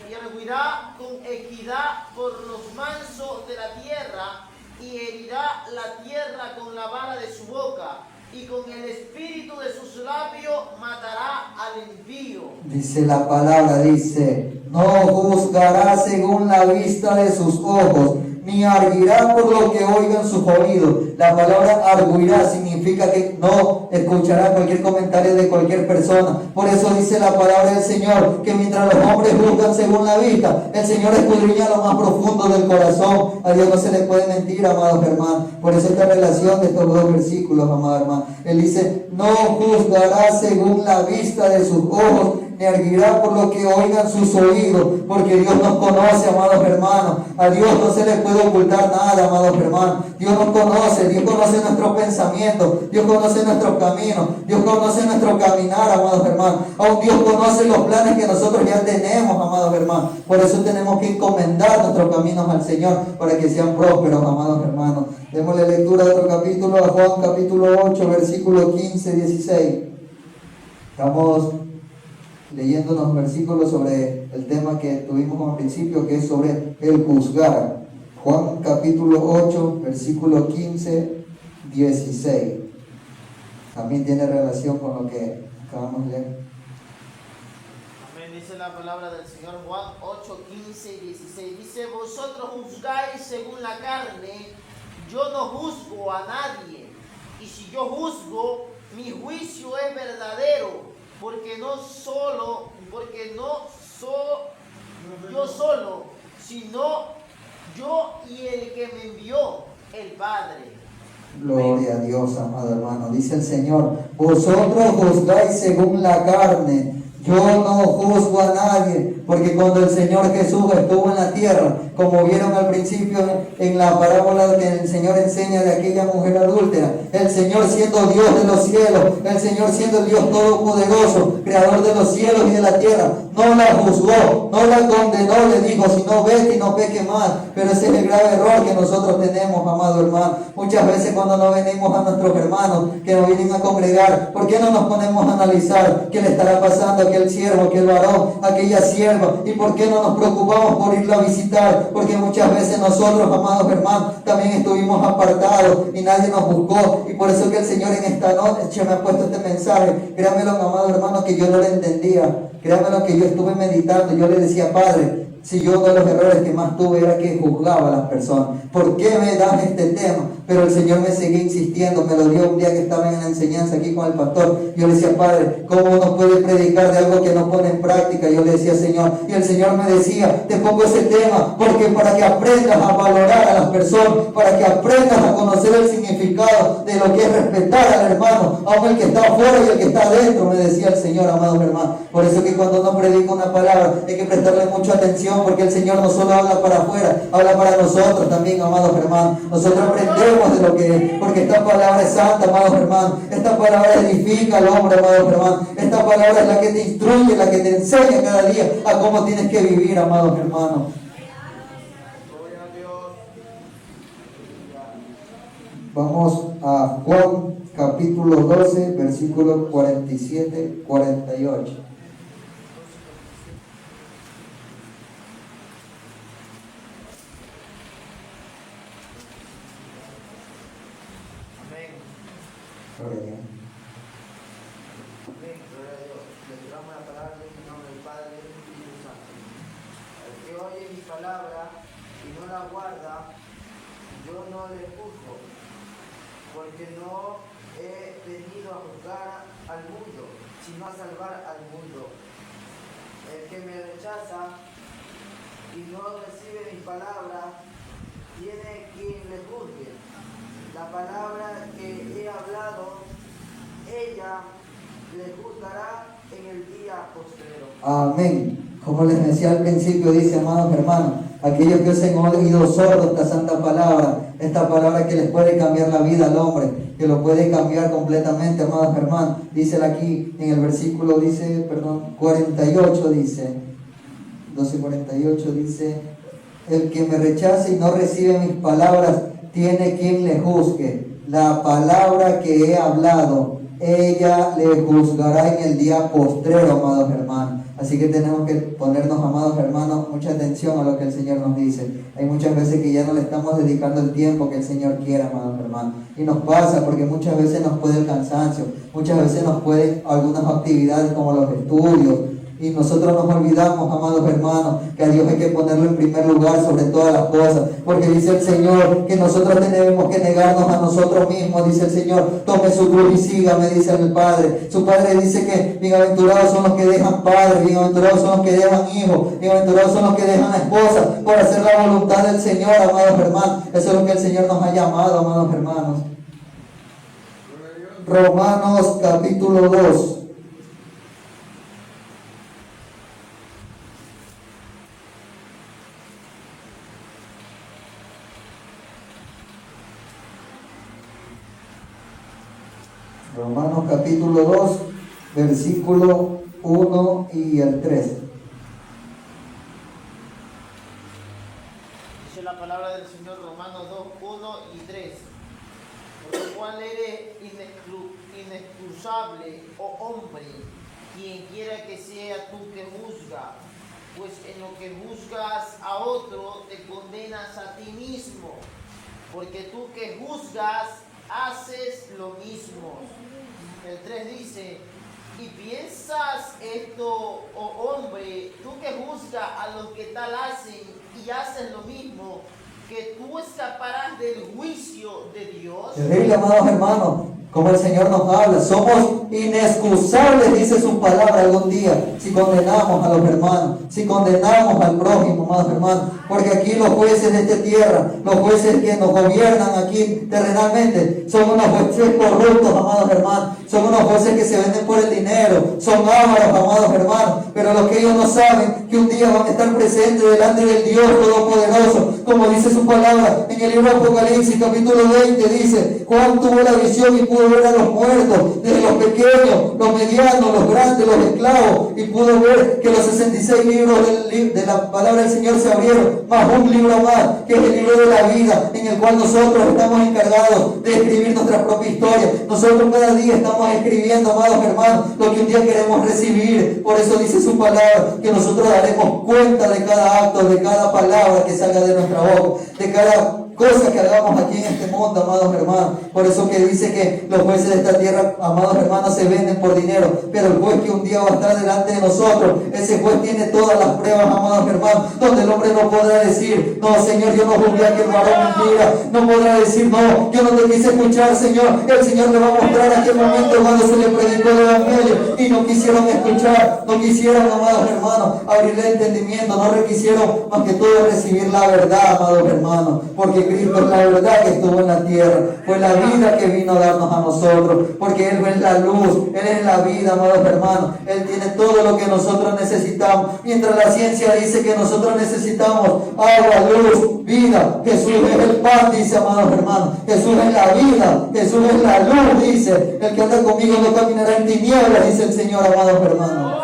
B: y arguirá con equidad por los mansos de la tierra, y herirá la tierra con la vara de su boca, y con el espíritu de sus labios matará al impío.
A: Dice la palabra, dice, no juzgará según la vista de sus ojos, ni arguirá por lo que oigan sus oídos. La palabra arguirá significa que no escuchará cualquier comentario de cualquier persona. Por eso dice la palabra del Señor, que mientras los hombres juzgan según la vista, el Señor escudriña lo más profundo del corazón. A Dios no se le puede mentir, amados hermanos. Por eso esta relación de estos dos versículos, amados hermanos. Él dice, no juzgará según la vista de sus ojos, ni arguirá por lo que oigan sus oídos, porque Dios nos conoce, amados hermanos. A Dios no se le puede ocultar nada, amados hermanos. Dios nos conoce, Dios conoce nuestros pensamientos, Dios conoce nuestros caminos, Dios conoce nuestro caminar, amados hermanos. Aún Dios conoce los planes que nosotros ya tenemos, amados hermanos. Por eso tenemos que encomendar nuestros caminos al Señor, para que sean prósperos, amados hermanos. Démosle lectura de otro capítulo, a Juan capítulo 8, versículo 15, 16. Estamos leyendo unos versículos sobre el tema que tuvimos al principio, que es sobre el juzgar. Juan capítulo 8, versículo 15, 16. También tiene relación con lo que acabamos de leer.
B: Amén. Dice la palabra del Señor, Juan 8, 15 y 16. Dice, vosotros juzgáis según la carne, yo no juzgo a nadie. Y si yo juzgo, mi juicio es verdadero, porque no soy yo solo, sino yo y el que me envió, el Padre.
A: Gloria a Dios, amado hermano. Dice el Señor, vosotros juzgáis según la carne, yo no juzgo a nadie, porque cuando el Señor Jesús estuvo en la tierra, como vieron al principio en la parábola que el Señor enseña de aquella mujer adúltera, el Señor siendo Dios de los cielos, el Señor siendo el Dios todopoderoso, creador de los cielos y de la tierra, no la juzgó, no la condenó, le dijo, si no vete y no peque más. Pero ese es el grave error que nosotros tenemos, amado hermano. Muchas veces cuando no venimos a nuestros hermanos que nos vienen a congregar, ¿por qué no nos ponemos a analizar qué le estará pasando a aquel siervo, aquel varón, aquella sierva? ¿Y por qué no nos preocupamos por irlo a visitar? Porque muchas veces nosotros, amados hermanos, también estuvimos apartados y nadie nos buscó. Y por eso que el Señor en esta noche me ha puesto este mensaje. Créanmelo, amados hermanos, que yo no lo entendía. Créanmelo que yo estuve meditando. Yo le decía, Padre, si yo uno de los errores que más tuve era que juzgaba a las personas. ¿Por qué me das este tema? Pero el Señor me seguía insistiendo, me lo dio un día que estaba en la enseñanza aquí con el pastor. Yo le decía, Padre, ¿cómo uno puede predicar de algo que no pone en práctica? Yo le decía, Señor, y el Señor me decía, te pongo ese tema porque para que aprendas a valorar a las personas, para que aprendas a conocer el significado de lo que es respetar al hermano, aun el que está afuera y el que está adentro, me decía el Señor, amados hermanos. Por eso que cuando uno predica una palabra hay que prestarle mucha atención, porque el Señor no solo habla para afuera, habla para nosotros también, amados hermanos. Nosotros aprendemos de lo que es, porque esta palabra es santa, amados hermanos. Esta palabra edifica al hombre, amados hermanos. Esta palabra es la que te instruye, la que te enseña cada día a cómo tienes que vivir, amados hermanos. Vamos a Juan capítulo 12, versículos 47, 48. Gloria a Dios.
B: Amén, gloria a Dios. Lecturamos la palabra de Dios en nombre del Padre y del Espíritu Santo. El que oye mi palabra y no la guarda, yo no le juzgo, porque no he venido a juzgar al mundo, sino a salvar al mundo. El que me rechaza y no recibe mi palabra, tiene quien le juzgue. La palabra que he hablado, ella le juzgará en el día postrero.
A: Amén. Como les decía al principio, dice, amados hermanos, Aquellos que se han oído sordos esta santa palabra, esta palabra que les puede cambiar la vida al hombre, que lo puede cambiar completamente, amados hermanos. Dice aquí en el versículo, 48 dice, 12:48 dice, el que me rechace y no recibe mis palabras, tiene quien le juzgue. La palabra que he hablado, ella le juzgará en el día postrero, amados hermanos. Así que tenemos que ponernos, amados hermanos, mucha atención a lo que el Señor nos dice. Hay muchas veces que ya no le estamos dedicando el tiempo que el Señor quiera, amados hermanos. Y nos pasa porque muchas veces nos puede el cansancio, muchas veces nos pueden algunas actividades como los estudios. Y nosotros nos olvidamos, amados hermanos, que a Dios hay que ponerlo en primer lugar sobre todas las cosas. Porque dice el Señor que nosotros tenemos que negarnos a nosotros mismos. Dice el Señor, tome su cruz y sígame, dice el Padre. Su Padre dice que bienaventurados son los que dejan padre, bienaventurados son los que dejan hijos, bienaventurados son los que dejan esposa por hacer la voluntad del Señor, amados hermanos. Eso es lo que el Señor nos ha llamado, amados hermanos. Romanos capítulo 2. Romanos capítulo 2, versículo 1 y el 3.
B: Dice la palabra del Señor, Romanos 2, 1 y 3. Por lo cual eres inexcusable, oh hombre, quien quiera que sea tú que juzga, pues en lo que juzgas a otro te condenas a ti mismo, porque tú que juzgas haces lo mismo. El 3 dice, y piensas esto, oh hombre, tú que juzgas a los que tal hacen y haces lo mismo, que tú escaparás del juicio de Dios.
A: Terrible, amados hermanos, como el Señor nos habla, somos inexcusables, dice su palabra algún día, si condenamos a los hermanos, si condenamos al prójimo, amados hermanos, porque aquí los jueces de esta tierra, los jueces que nos gobiernan aquí terrenalmente, son unos jueces corruptos, amados hermanos, son unos jueces que se venden por el dinero, son ávaros, amados hermanos, pero lo que ellos no saben, que un día van a estar presentes delante del Dios Todopoderoso, como dice su palabra en el libro de Apocalipsis, capítulo 20, dice, Juan tuvo la visión y pudo ver a los muertos, desde los pequeños, los medianos, los grandes, los esclavos, y pudo ver que los 66 libros de la palabra del Señor se abrieron, más un libro más, que es el libro de la vida, en el cual nosotros estamos encargados de escribir nuestra propia historia. Nosotros cada día estamos escribiendo, amados hermanos, lo que un día queremos recibir. Por eso dice su palabra, que nosotros daremos cuenta de cada acto, de cada palabra que salga de nuestra boca, de cada cosa que hagamos aquí en este mundo, amados hermanos. Por eso que dice que los jueces de esta tierra, amados hermanos, se venden por dinero, pero el juez que un día va a estar delante de nosotros, ese juez tiene todas las pruebas, amados hermanos, donde el hombre no podrá decir, no, Señor, yo no juzgué a aquel varón mentira, no podrá decir, no, yo no te quise escuchar, Señor. El Señor le va a mostrar aquel momento cuando se le predicó el evangelio y no quisieron escuchar, no quisieron, amados hermanos, abrir el entendimiento, no requisieron más que todo recibir la verdad, amados hermanos, porque Cristo es la verdad que estuvo en la tierra, fue la vida que vino a darnos a nosotros, porque Él es la luz, Él es la vida, amados hermanos, Él tiene todo lo que nosotros necesitamos, mientras la ciencia dice que nosotros necesitamos agua, luz, vida. Jesús es el pan, dice, amados hermanos, Jesús es la vida, Jesús es la luz, dice, el que anda conmigo no caminará en tinieblas, dice el Señor, amados hermanos.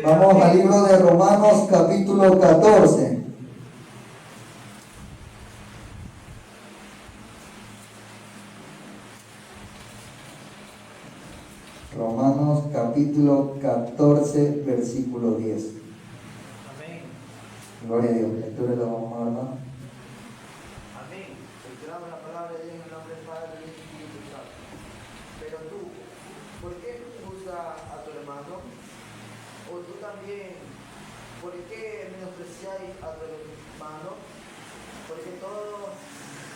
A: Vamos al libro de Romanos capítulo 14. Romanos capítulo 14, versículo 10.
B: Amén.
A: Gloria a Dios. Lectura la vamos a ver, ¿no?
B: Amén. Lecturamos la palabra de Dios en el nombre del Padre, del Hijo y del Espíritu Santo. Pero tú, ¿por qué juzgas a tu hermano? O tú también, ¿por qué menospreciáis a tu hermano? Porque todos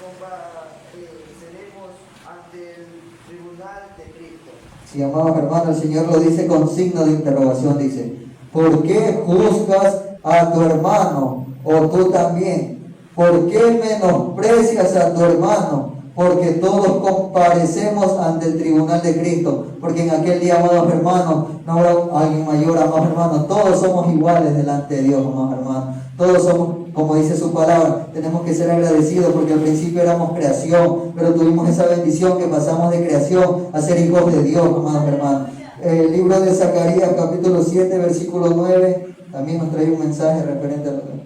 B: compareceremos ante el tribunal de Cristo.
A: Sí, amados hermanos, el Señor lo dice con signo de interrogación, dice, ¿por qué juzgas a tu hermano? O tú también, ¿por qué menosprecias a tu hermano? porque todos comparecemos ante el tribunal de Cristo, porque en aquel día, amados hermanos, no habrá alguien mayor, amados hermanos, todos somos iguales delante de Dios, amados hermanos, todos somos, como dice su palabra, tenemos que ser agradecidos, porque al principio éramos creación, pero tuvimos esa bendición que pasamos de creación a ser hijos de Dios, amados hermanos. El libro de Zacarías, capítulo 7, versículo 9, también nos trae un mensaje referente a lo que...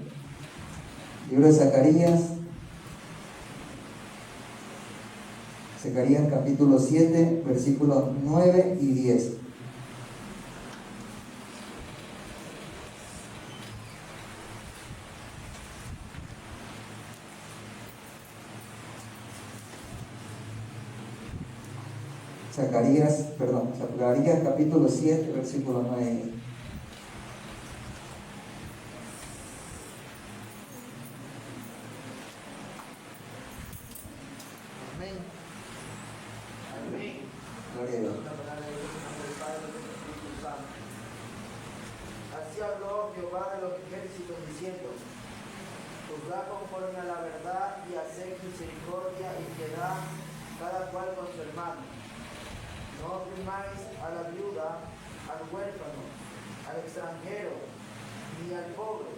A: Libro de Zacarías, capítulo 7, versículos 9 y 10. Zacarías capítulo 7, versículo 9 y 10. Gloria a Dios.
B: Así habló Jehová de los ejércitos diciendo: juzgad conforme a la verdad y haced misericordia y piedad cada cual con su hermano. No oprimáis a la viuda, al huérfano, al extranjero, ni al pobre,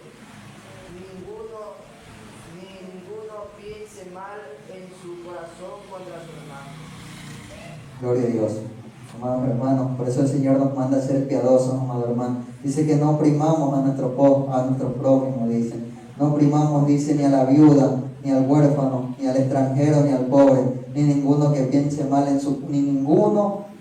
B: ni ninguno piense mal en su corazón contra su hermano.
A: Gloria a Dios. Amados hermanos, por eso el Señor nos manda a ser piadosos, amados hermanos. Dice que no oprimamos a nuestro prójimo, dice. No oprimamos, dice, ni a la viuda, ni al huérfano, ni al extranjero, ni al pobre, ni ninguno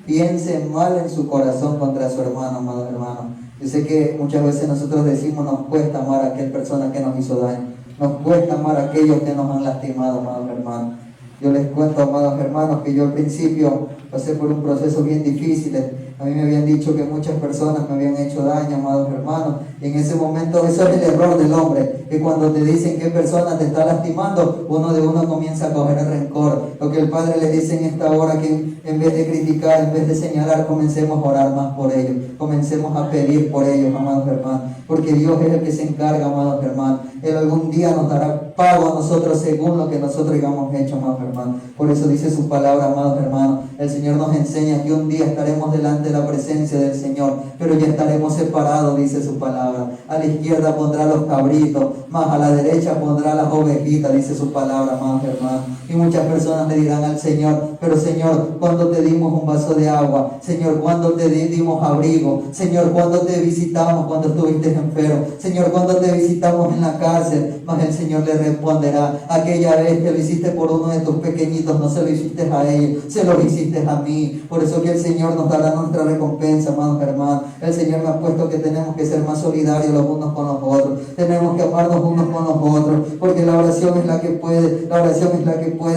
A: piense mal en su corazón contra su hermano, amados hermanos. Yo sé que muchas veces nosotros decimos, nos cuesta amar a aquella persona que nos hizo daño. Nos cuesta amar a aquellos que nos han lastimado, amados hermanos. Yo les cuento, amados hermanos, que yo al principio pasé por un proceso bien difícil. A mí me habían dicho que muchas personas me habían hecho daño, amados hermanos. Y en ese momento, eso es el error del hombre, que cuando te dicen qué persona te está lastimando, uno comienza a coger el rencor. Lo que el Padre les dice en esta hora, que en vez de criticar, en vez de señalar, comencemos a orar más por ellos. Comencemos a pedir por ellos, amados hermanos. Porque Dios es el que se encarga, amados hermanos. Él algún día nos dará pago a nosotros según lo que nosotros hayamos hecho, amados hermanos. Por eso dice su palabra, amados hermanos. El Señor nos enseña que un día estaremos delante de la presencia del Señor, pero ya estaremos separados, dice su palabra. A la izquierda pondrá los cabritos, más a la derecha pondrá las ovejitas, dice su palabra, amados hermanos. Y muchas personas le dirán al Señor: pero Señor, ¿cuándo te dimos un vaso de agua? Señor, ¿cuándo te dimos abrigo? Señor, ¿cuándo te visitamos cuando estuviste enfermo? Señor, ¿cuándo te visitamos en la cárcel? Mas el Señor le responderá: aquella vez que lo hiciste por uno de tus pequeñitos, no se lo hiciste a ellos, se lo hiciste a mí. Por eso que el Señor nos dará nuestra recompensa, amados hermanos. El Señor me ha puesto que tenemos que ser más solidarios los unos con los otros. Tenemos que amarnos unos con los otros, porque la oración es la que puede,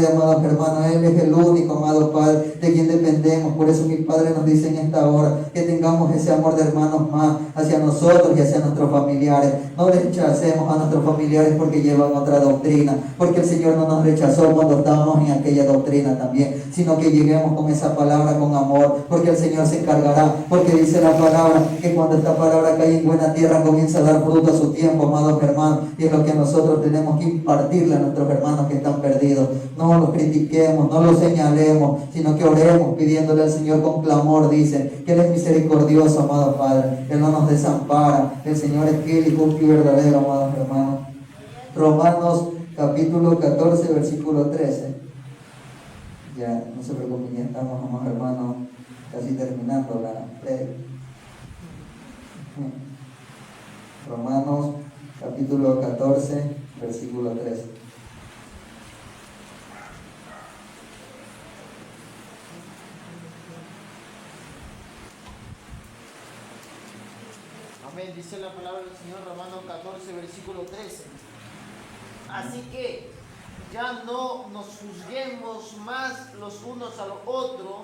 A: amados hermanos. Él es el único, amado Padre, de quien dependemos. Por eso mi Padre nos dice en esta hora que tengamos ese amor de hermanos más hacia nosotros y hacia nuestros familiares. No rechacemos a nuestros familiares porque llevan otra doctrina, porque el Señor no nos rechazó cuando estábamos en aquella doctrina también, sino que lleguemos con esa palabra con amor, porque el Señor se encargará, porque dice la palabra que cuando esta palabra cae en buena tierra comienza a dar fruto a su tiempo, amados hermanos, y es lo que nosotros tenemos que impartirle a nuestros hermanos que están perdidos. No los critiquemos, no los señalemos, sino que oremos pidiéndole al Señor con clamor. Dice que Él es misericordioso, amado Padre, Él no nos desampara. El Señor es fiel y justo y verdadero, amados hermanos. Romanos capítulo 14, versículo 13. Ya, no se preocupen, ya estamos, amados hermanos, casi terminando la prédica. Romanos capítulo 14, versículo 13.
B: Amén. Dice la palabra del Señor, Romanos 14, versículo 13. Así que ya no nos juzguemos más los unos a los otros,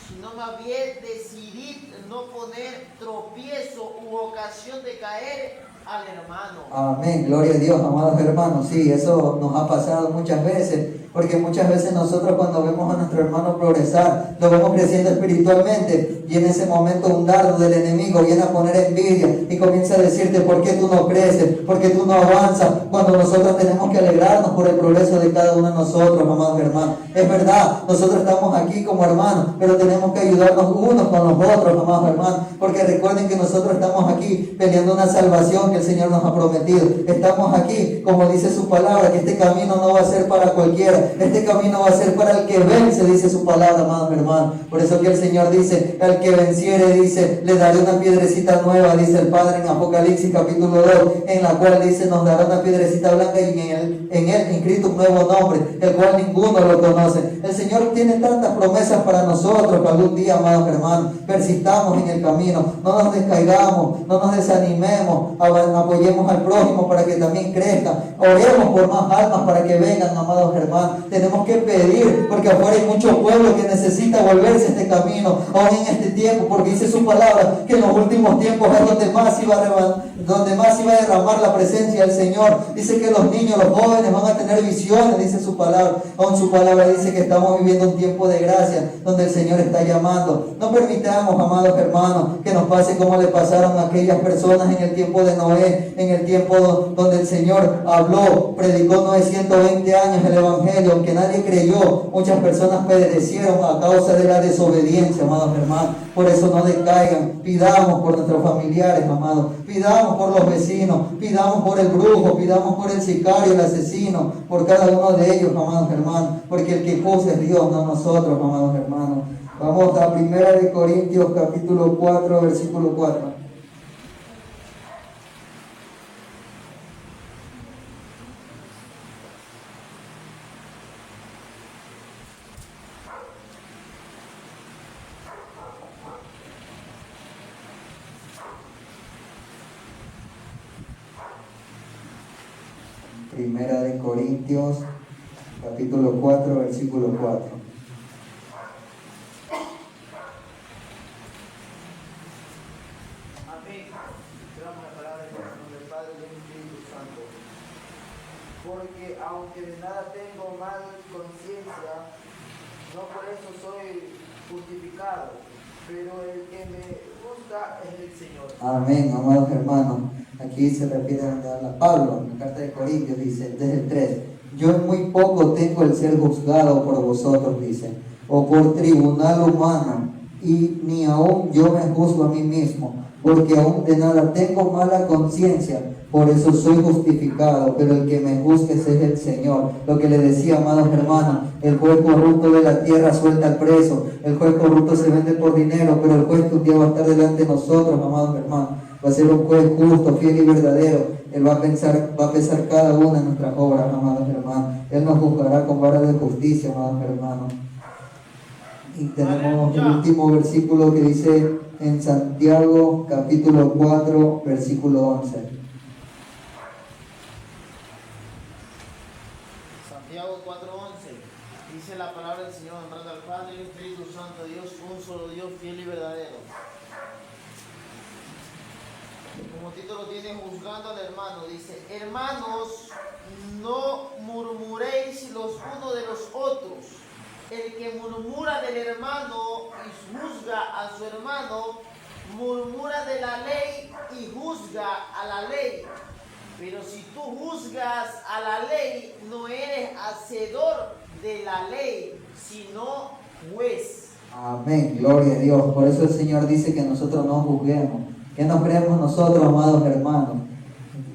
B: sino más bien decidid no poner tropiezo u ocasión de caer al hermano.
A: Amén, gloria a Dios, amados hermanos. Sí, eso nos ha pasado muchas veces, porque muchas veces nosotros cuando vemos a nuestro hermano progresar, lo vemos creciendo espiritualmente, y en ese momento un dardo del enemigo viene a poner envidia y comienza a decirte por qué tú no creces, por qué tú no avanzas, cuando nosotros tenemos que alegrarnos por el progreso de cada uno de nosotros, amados hermanos. Es verdad, nosotros estamos aquí como hermanos, pero tenemos que ayudarnos unos con los otros, amados hermanos, porque recuerden que nosotros estamos aquí peleando una salvación que el Señor nos ha prometido. Estamos aquí, como dice su palabra, que este camino no va a ser para cualquiera, este camino va a ser para el que vence, dice su palabra, amados hermanos. Por eso que el Señor dice, al que venciere, dice, le daré una piedrecita nueva, dice el Padre en Apocalipsis capítulo 2, en la cual dice, nos dará una piedrecita blanca y en él inscrito un nuevo nombre, el cual ninguno lo conoce. El Señor tiene tantas promesas para nosotros, que algún día, amados hermanos, persistamos en el camino, no nos descaigamos, no nos desanimemos, apoyemos al prójimo para que también crezca, oremos por más almas para que vengan, amados hermanos. Tenemos que pedir, porque afuera hay mucho pueblo que necesita volverse a este camino, aún en este tiempo, porque dice su palabra que en los últimos tiempos es donde más iba a derramar la presencia del Señor. Dice que los niños, los jóvenes van a tener visiones, dice su palabra. Aún su palabra dice que estamos viviendo un tiempo de gracia, donde el Señor está llamando. No permitamos, amados hermanos, que nos pase como le pasaron a aquellas personas en el tiempo de Noé, en el tiempo donde el Señor habló, predicó Noé 120 años el Evangelio, aunque nadie creyó, muchas personas perecieron a causa de la desobediencia, amados hermanos. Por eso no decaigan, pidamos por nuestros familiares, amados, pidamos por los vecinos, pidamos por el brujo, pidamos por el sicario, el asesino, por cada uno de ellos, amados hermanos, porque el que juzga es Dios, no nosotros, amados hermanos. Vamos a 1 Corintios capítulo 4, versículo 4. Primera de Corintios, capítulo 4, versículo 4.
B: Amén. Esperamos la palabra en el nombre del Padre y del Espíritu Santo. Porque aunque de nada tengo mal conciencia, no por eso soy justificado, pero el que me juzga es el Señor.
A: Amén, amados hermanos. Aquí se refiere a Pablo, en la carta de Corintios, dice, desde el 3. Yo en muy poco tengo el ser juzgado por vosotros, dice, o por tribunal humano, y ni aún yo me juzgo a mí mismo, porque aún de nada tengo mala conciencia, por eso soy justificado, pero el que me juzgue es el Señor. Lo que le decía, amados hermanos, el juez corrupto de la tierra suelta al preso, el juez corrupto se vende por dinero, pero el juez que un día va a estar delante de nosotros, amados hermanos, va a ser un juez justo, fiel y verdadero. Él va a pesar cada una de nuestras obras, amados hermanos. Él nos juzgará con vara de justicia, amados hermanos. Y tenemos el último versículo que dice en Santiago, capítulo 4, versículo 11.
B: Santiago 4:11. Dice la palabra del Señor, honrando al Padre y al Espíritu Santo, Dios, un solo Dios, fiel y verdadero. Como título tiene juzgando al hermano, dice, hermanos, no murmuréis los unos de los otros. El que murmura del hermano y juzga a su hermano, murmura de la ley y juzga a la ley. Pero si tú juzgas a la ley, no eres hacedor de la ley, sino juez.
A: Amén, gloria a Dios. Por eso el Señor dice que nosotros no juzguemos. ¿Qué nos creemos nosotros, amados hermanos?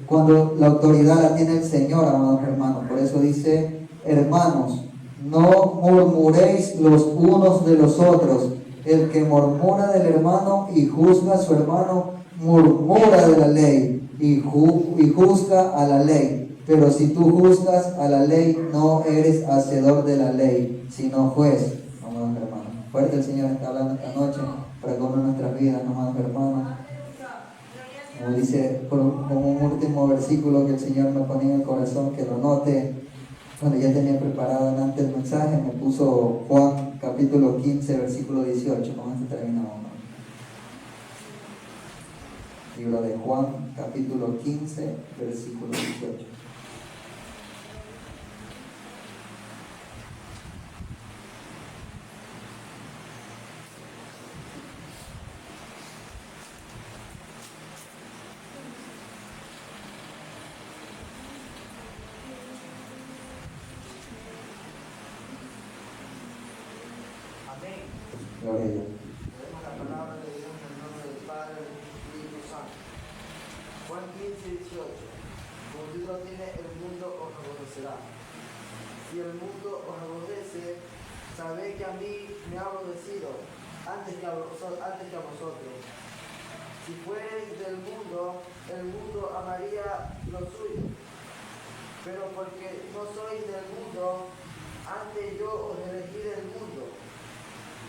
A: Cuando la autoridad la tiene el Señor, amados hermanos. Por eso dice, hermanos, no murmuréis los unos de los otros. El que murmura del hermano y juzga a su hermano, murmura de la ley y juzga a la ley. Pero si tú juzgas a la ley, no eres hacedor de la ley, sino juez, amados hermanos. Fuerte el Señor está hablando esta noche para comer nuestras vidas, amados hermanos. Como dice, como un último versículo que el Señor me ponía en el corazón, que lo note. Bueno, ya tenía preparado antes el mensaje, me puso Juan capítulo 15, versículo 18, con esto terminamos. Libro de Juan, capítulo 15, versículo 18.
B: Amén.
A: Gloria a Dios.
B: Leemos la palabra de Dios en el nombre del Padre, del Espíritu Santo. Juan 15, 18. Como Dios lo tiene, el mundo os aborrecerá. Si el mundo os aborrece, sabéis que a mí me ha aborrecido antes que a vosotros. Si fuereis del mundo, el mundo amaría lo suyo. Pero porque no sois del mundo, antes yo os elegí del mundo.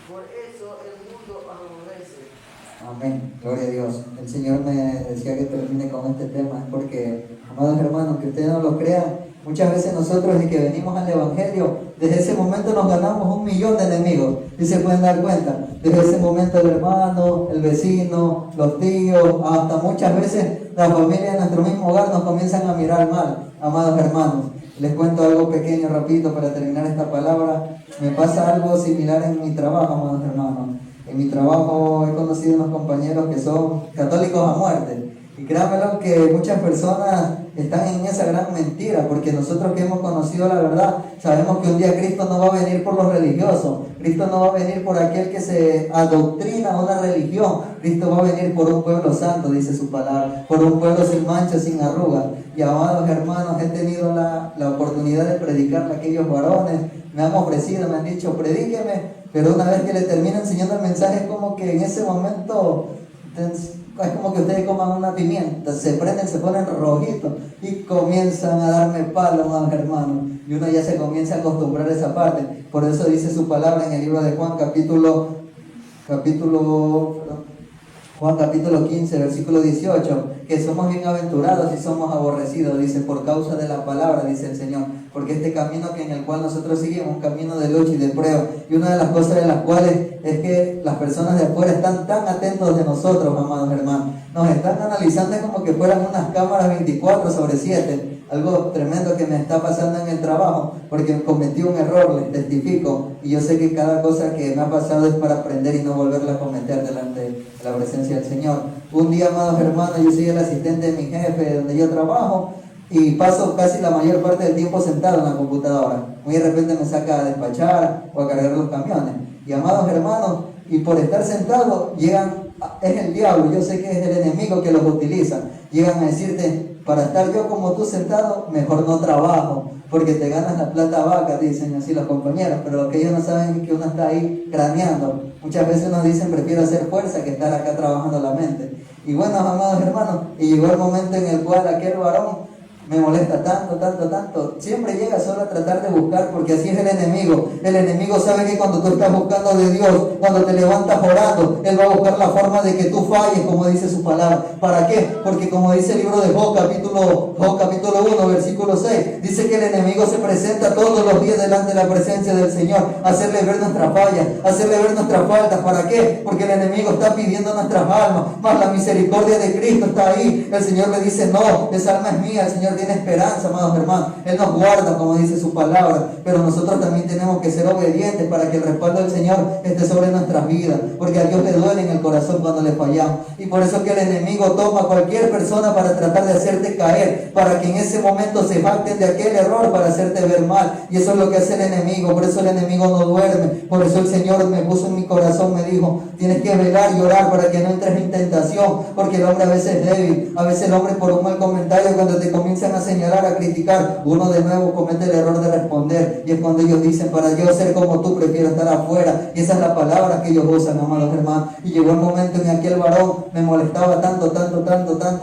B: Por eso el mundo os aborrece.
A: Amén, gloria a Dios. El Señor me decía que termine con este tema, es porque, amados hermanos, que ustedes no lo crean, muchas veces nosotros desde que venimos al Evangelio, desde ese momento nos ganamos 1.000.000 de enemigos, y se pueden dar cuenta, desde ese momento el hermano, el vecino, los tíos, hasta muchas veces la familia de nuestro mismo hogar nos comienzan a mirar mal, amados hermanos. Les cuento algo pequeño, rapidito, para terminar esta palabra. Me pasa algo similar en mi trabajo, amados hermanos. En mi trabajo he conocido unos compañeros que son católicos a muerte. Y créanmelo que muchas personas están en esa gran mentira, porque nosotros que hemos conocido la verdad, sabemos que un día Cristo no va a venir por los religiosos. Cristo no va a venir por aquel que se adoctrina a una religión. Cristo va a venir por un pueblo santo, dice su palabra, por un pueblo sin mancha, sin arrugas. Y amados hermanos, he tenido la oportunidad de predicarle a aquellos varones. Me han ofrecido, me han dicho, predíqueme, pero una vez que le termino enseñando el mensaje, es como que en ese momento, es como que ustedes coman una pimienta, se prenden, se ponen rojitos y comienzan a darme palo, amados hermanos. Y uno ya se comienza a acostumbrar a esa parte. Por eso dice su palabra en el libro de Juan, Juan capítulo 15, versículo 18, que somos bienaventurados y somos aborrecidos, dice, por causa de la palabra, dice el Señor, porque este camino en el cual nosotros seguimos, un camino de lucha y de prueba, y una de las cosas de las cuales es que las personas de afuera están tan atentos de nosotros, amados hermanos, nos están analizando como que fueran unas cámaras 24/7, algo tremendo que me está pasando en el trabajo, porque cometí un error, les testifico, y yo sé que cada cosa que me ha pasado es para aprender y no volverla a cometer delante de la presencia del Señor. Un día, amados hermanos, yo soy el asistente de mi jefe donde yo trabajo y paso casi la mayor parte del tiempo sentado en la computadora. Muy de repente me saca a despachar o a cargar los camiones. Y amados hermanos, y por estar sentado llegan, es el diablo, yo sé que es el enemigo que los utiliza. Llegan a decirte, para estar yo como tú sentado, mejor no trabajo, porque te ganas la plata vaca, dicen así los compañeros, pero lo que ellos no saben es que uno está ahí craneando. Muchas veces nos dicen, prefiero hacer fuerza que estar acá trabajando la mente. Y bueno, amados hermanos, y llegó el momento en el cual aquel varón me molesta tanto, siempre llega solo a tratar de buscar, porque así es el enemigo. El enemigo sabe que cuando tú estás buscando de Dios, cuando te levantas orando, él va a buscar la forma de que tú falles, como dice su palabra. ¿Para qué? Porque como dice el libro de Job capítulo 1, versículo 6, dice que el enemigo se presenta todos los días delante de la presencia del Señor, a hacerle ver nuestras fallas, a hacerle ver nuestras faltas. ¿Para qué? Porque el enemigo está pidiendo nuestras almas, mas la misericordia de Cristo está ahí. El Señor le dice, no, esa alma es mía. El Señor tiene esperanza, amados hermanos. Él nos guarda, como dice su palabra, pero nosotros también tenemos que ser obedientes para que el respaldo del Señor esté sobre nuestras vidas, porque a Dios le duele en el corazón cuando le fallamos. Y por eso que el enemigo toma a cualquier persona para tratar de hacerte caer, para que en ese momento se jacten de aquel error para hacerte ver mal. Y eso es lo que hace el enemigo. Por eso el enemigo no duerme. Por eso el Señor me puso en mi corazón, me dijo, tienes que velar y orar para que no entres en tentación, porque el hombre a veces es débil. A veces el hombre, por un mal comentario, cuando te comienzan a señalar, a criticar, uno de nuevo comete el error de responder, y es cuando ellos dicen, para yo ser como tú prefiero estar afuera. Y esa es la palabra que ellos usan, amados hermanos. Y llegó el momento en aquel varón me molestaba tanto,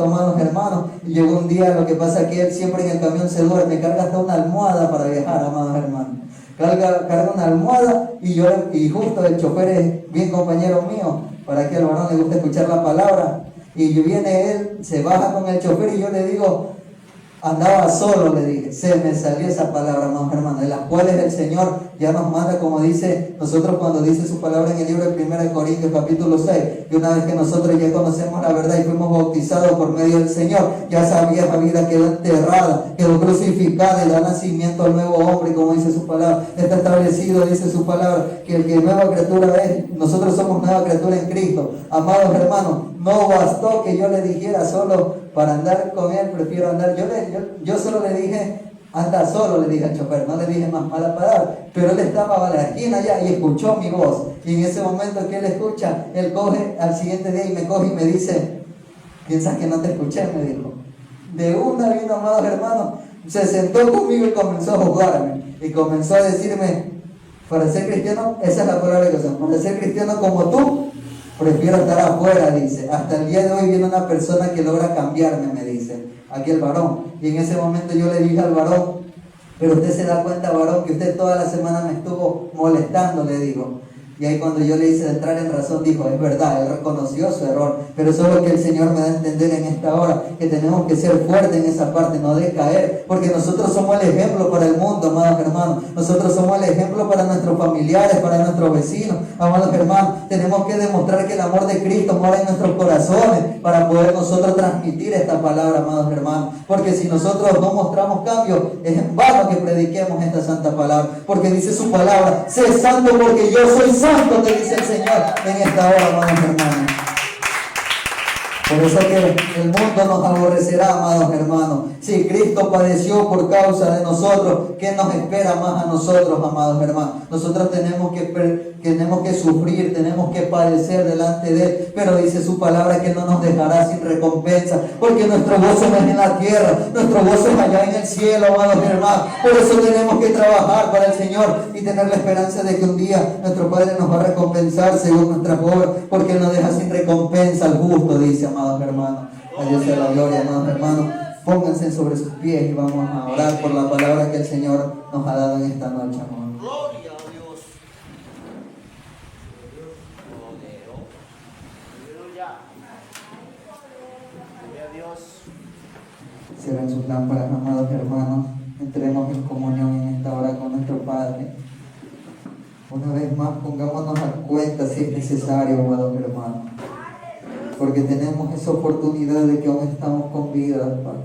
A: amados hermanos, y llegó un día, lo que pasa es que él siempre en el camión se duerme, carga hasta una almohada para viajar, amados hermanos. Carga una almohada, y justo el chofer es bien compañero mío, para que al varón le guste escuchar la palabra, y viene él, se baja con el chofer, y yo le digo, Andaba solo, le dije, se me salió esa palabra, amados hermanos, de las cuales el Señor ya nos manda, como dice nosotros cuando dice su palabra en el libro de 1 Corintios capítulo 6, que una vez que nosotros ya conocemos la verdad y fuimos bautizados por medio del Señor, ya esa vieja vida quedó enterrada, quedó crucificada y da nacimiento al nuevo hombre, como dice su palabra. Está establecido, dice su palabra, que el que nueva criatura es, nosotros somos nueva criatura en Cristo. Amados hermanos, no bastó que yo le dijera solo para andar con él, prefiero andar. Yo solo le dije, anda solo, le dije al chofer, no le dije más mala palabra, pero él estaba a la esquina allá y escuchó mi voz. Y en ese momento que él escucha, él coge al siguiente día y me coge y me dice, ¿piensas que no te escuché? Me dijo. De una vino, amados hermanos, se sentó conmigo y comenzó a jugarme. Y comenzó a decirme, para ser cristiano, esa es la palabra que usan, para ser cristiano como tú, prefiero estar afuera, dice. Hasta el día de hoy viene una persona que logra cambiarme, me dice, aquí el varón. Y en ese momento yo le dije al varón, pero usted se da cuenta, varón, que usted toda la semana me estuvo molestando, le digo. Y ahí cuando yo le hice entrar en razón, dijo, es verdad, él reconoció su error, pero eso es lo que el Señor me da a entender en esta hora, que tenemos que ser fuertes en esa parte, no decaer, porque nosotros somos el ejemplo para el mundo, amados hermanos. Nosotros somos el ejemplo para nuestros familiares, para nuestros vecinos, amados hermanos. Tenemos que demostrar que el amor de Cristo mora en nuestros corazones para poder nosotros transmitir esta palabra, amados hermanos. Porque si nosotros no mostramos cambio, es en vano que prediquemos esta santa palabra, porque dice su palabra, sé santo porque yo soy santo, te dice el Señor en esta hora, amados hermanos. Por eso que el mundo nos aborrecerá, amados hermanos. Si Cristo padeció por causa de nosotros, ¿qué nos espera más a nosotros, amados hermanos? Nosotros tenemos que sufrir, tenemos que padecer delante de Él, pero dice su palabra que no nos dejará sin recompensa, porque nuestro gozo no es en la tierra, nuestro gozo es allá en el cielo, amados hermanos. Por eso tenemos que trabajar para el Señor y tener la esperanza de que un día nuestro Padre nos va a recompensar según nuestras obras, porque Él no deja sin recompensa al justo, dice, amados hermanos. A Dios sea la gloria, amados hermanos. Pónganse sobre sus pies y vamos a orar por la palabra que el Señor nos ha dado en esta noche, amados.
B: Gloria a Dios. Aleluya. Gloria a Dios.
A: Cierren sus lámparas, amados hermanos. Entremos en comunión en esta hora con nuestro Padre. Una vez más, pongámonos a cuenta si es necesario, amados hermanos. Porque tenemos esa oportunidad de que aún estamos con vida, Padre.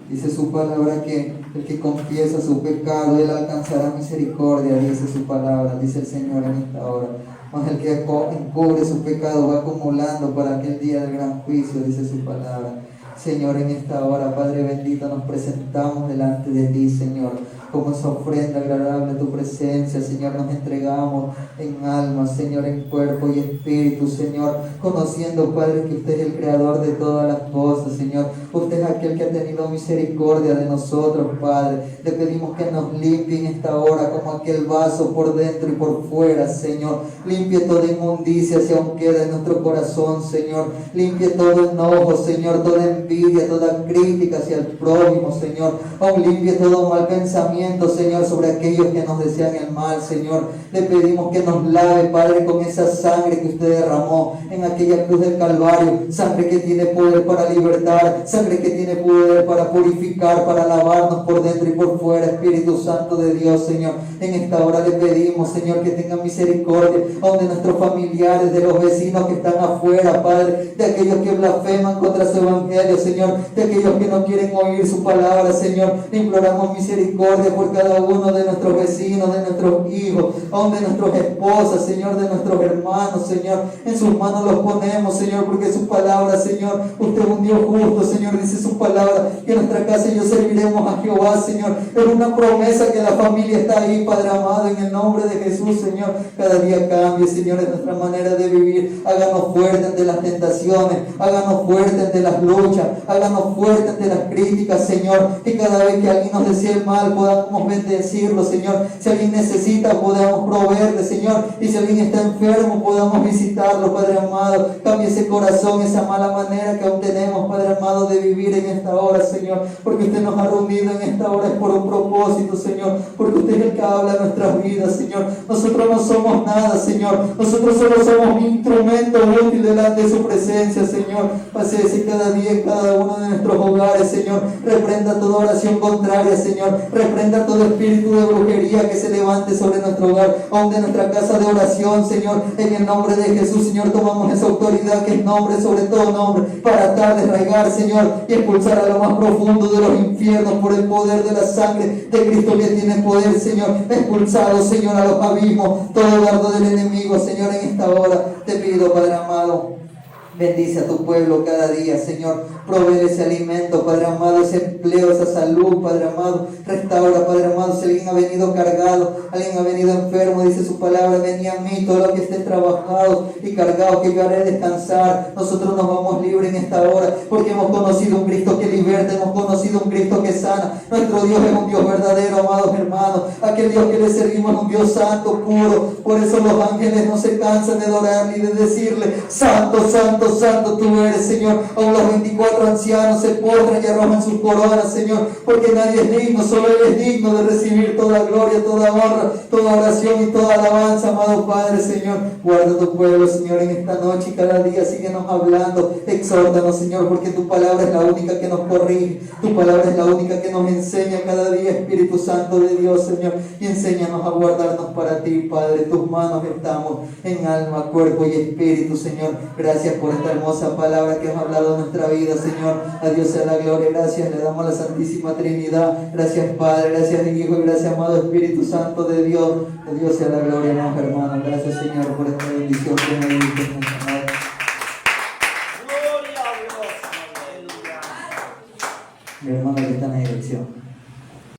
A: Dice su palabra que el que confiesa su pecado, Él alcanzará misericordia, dice su palabra, dice el Señor en esta hora. Mas el que encubre su pecado va acumulando para aquel día del gran juicio, dice su palabra. Señor, en esta hora, Padre bendito, nos presentamos delante de ti, Señor, como esa ofrenda agradable a tu presencia, Señor. Nos entregamos en alma, Señor, en cuerpo y espíritu, Señor, conociendo, Padre, que usted es el creador de todas las cosas, Señor. Usted es aquel que ha tenido misericordia de nosotros, Padre. Le pedimos que nos limpie en esta hora como aquel vaso por dentro y por fuera, Señor. Limpie toda inmundicia si aún queda en nuestro corazón, Señor. Limpie todo enojo, Señor, toda envidia, toda crítica hacia el prójimo, Señor. Aún limpie todo mal pensamiento, Señor, sobre aquellos que nos desean el mal, Señor. Le pedimos que nos lave, Padre, con esa sangre que usted derramó en aquella cruz del Calvario. Sangre que tiene poder para libertar, sangre que tiene poder para purificar, para lavarnos por dentro y por fuera. Espíritu Santo de Dios, Señor, en esta hora le pedimos, Señor, que tenga misericordia aún de nuestros familiares, de los vecinos que están afuera, Padre, de aquellos que blasfeman contra su evangelio, Señor, de aquellos que no quieren oír su palabra, Señor. Imploramos misericordia por cada uno de nuestros vecinos, de nuestros hijos, aún de nuestras esposas, Señor, de nuestros hermanos, Señor. En sus manos los ponemos, Señor, porque su palabra, Señor, usted es un Dios justo, Señor. Dice su palabra que en nuestra casa y yo serviremos a Jehová, Señor. Es una promesa que la familia está ahí, Padre amado, en el nombre de Jesús, Señor. Cada día cambie, Señor, en nuestra manera de vivir. Háganos fuertes ante las tentaciones, háganos fuertes ante las luchas, háganos fuertes ante las críticas, Señor. Que cada vez que alguien nos desea el mal podamos bendecirlo, Señor. Si alguien necesita, podamos proveerle, Señor. Y si alguien está enfermo, podamos visitarlo, Padre amado. Cambie ese corazón, esa mala manera que aún tenemos, Padre amado, de vivir en esta hora. hora, Señor, porque usted nos ha reunido en esta hora es por un propósito, Señor, porque usted es el que habla en nuestras vidas, Señor. Nosotros no somos nada, Señor, nosotros solo somos instrumentos útiles delante de su presencia, Señor. Así es, cada día en cada uno de nuestros hogares, Señor, reprenda toda oración contraria, Señor, reprenda todo espíritu de brujería que se levante sobre nuestro hogar, aún de nuestra casa de oración, Señor, en el nombre de Jesús, Señor, tomamos esa autoridad que es nombre sobre todo nombre, para atar, desraigar, Señor, y expulsar a lo más profundo de los infiernos por el poder de la sangre de Cristo que tiene poder, Señor. Expulsado, Señor, a los abismos, todo dardo del enemigo, Señor, en esta hora te pido, Padre amado, bendice a tu pueblo cada día, Señor. Provee ese alimento, Padre amado, ese empleo, esa salud, Padre amado. Restaura, Padre amado, si alguien ha venido cargado, alguien ha venido enfermo, dice su palabra, venía a mí, todo lo que esté trabajado y cargado, que yo haré descansar. Nosotros nos vamos libres en esta hora, porque hemos conocido un Cristo que liberta, hemos conocido un Cristo que sana. Nuestro Dios es un Dios verdadero, amados hermanos. Aquel Dios que le servimos es un Dios santo, puro. Por eso los ángeles no se cansan de adorarle y de decirle: Santo, Santo, Santo tú eres, Señor. Aún los 24 ancianos se postran y arrojan sus coronas, Señor, porque nadie es digno, solo Él es digno de recibir toda gloria, toda honra, toda oración y toda alabanza, amado Padre, Señor. Guarda tu pueblo, Señor, en esta noche y cada día síguenos hablando, exhórtanos, Señor, porque tu palabra es la única que nos corrige, tu palabra es la única que nos enseña cada día, Espíritu Santo de Dios, Señor, y enséñanos a guardarnos para ti, Padre. Tus manos estamos en alma, cuerpo y espíritu, Señor. Gracias por esta hermosa palabra que has hablado en nuestra vida, Señor. A Dios sea la gloria, gracias, le damos a la Santísima Trinidad. Gracias, Padre, gracias, Hijo, y gracias, amado Espíritu Santo de Dios. A Dios sea la gloria, amados hermanos. Gracias, Señor, por esta bendición que me diste, Señor.
B: Gloria a Dios. Aleluya.
A: Mi hermano que está en la dirección.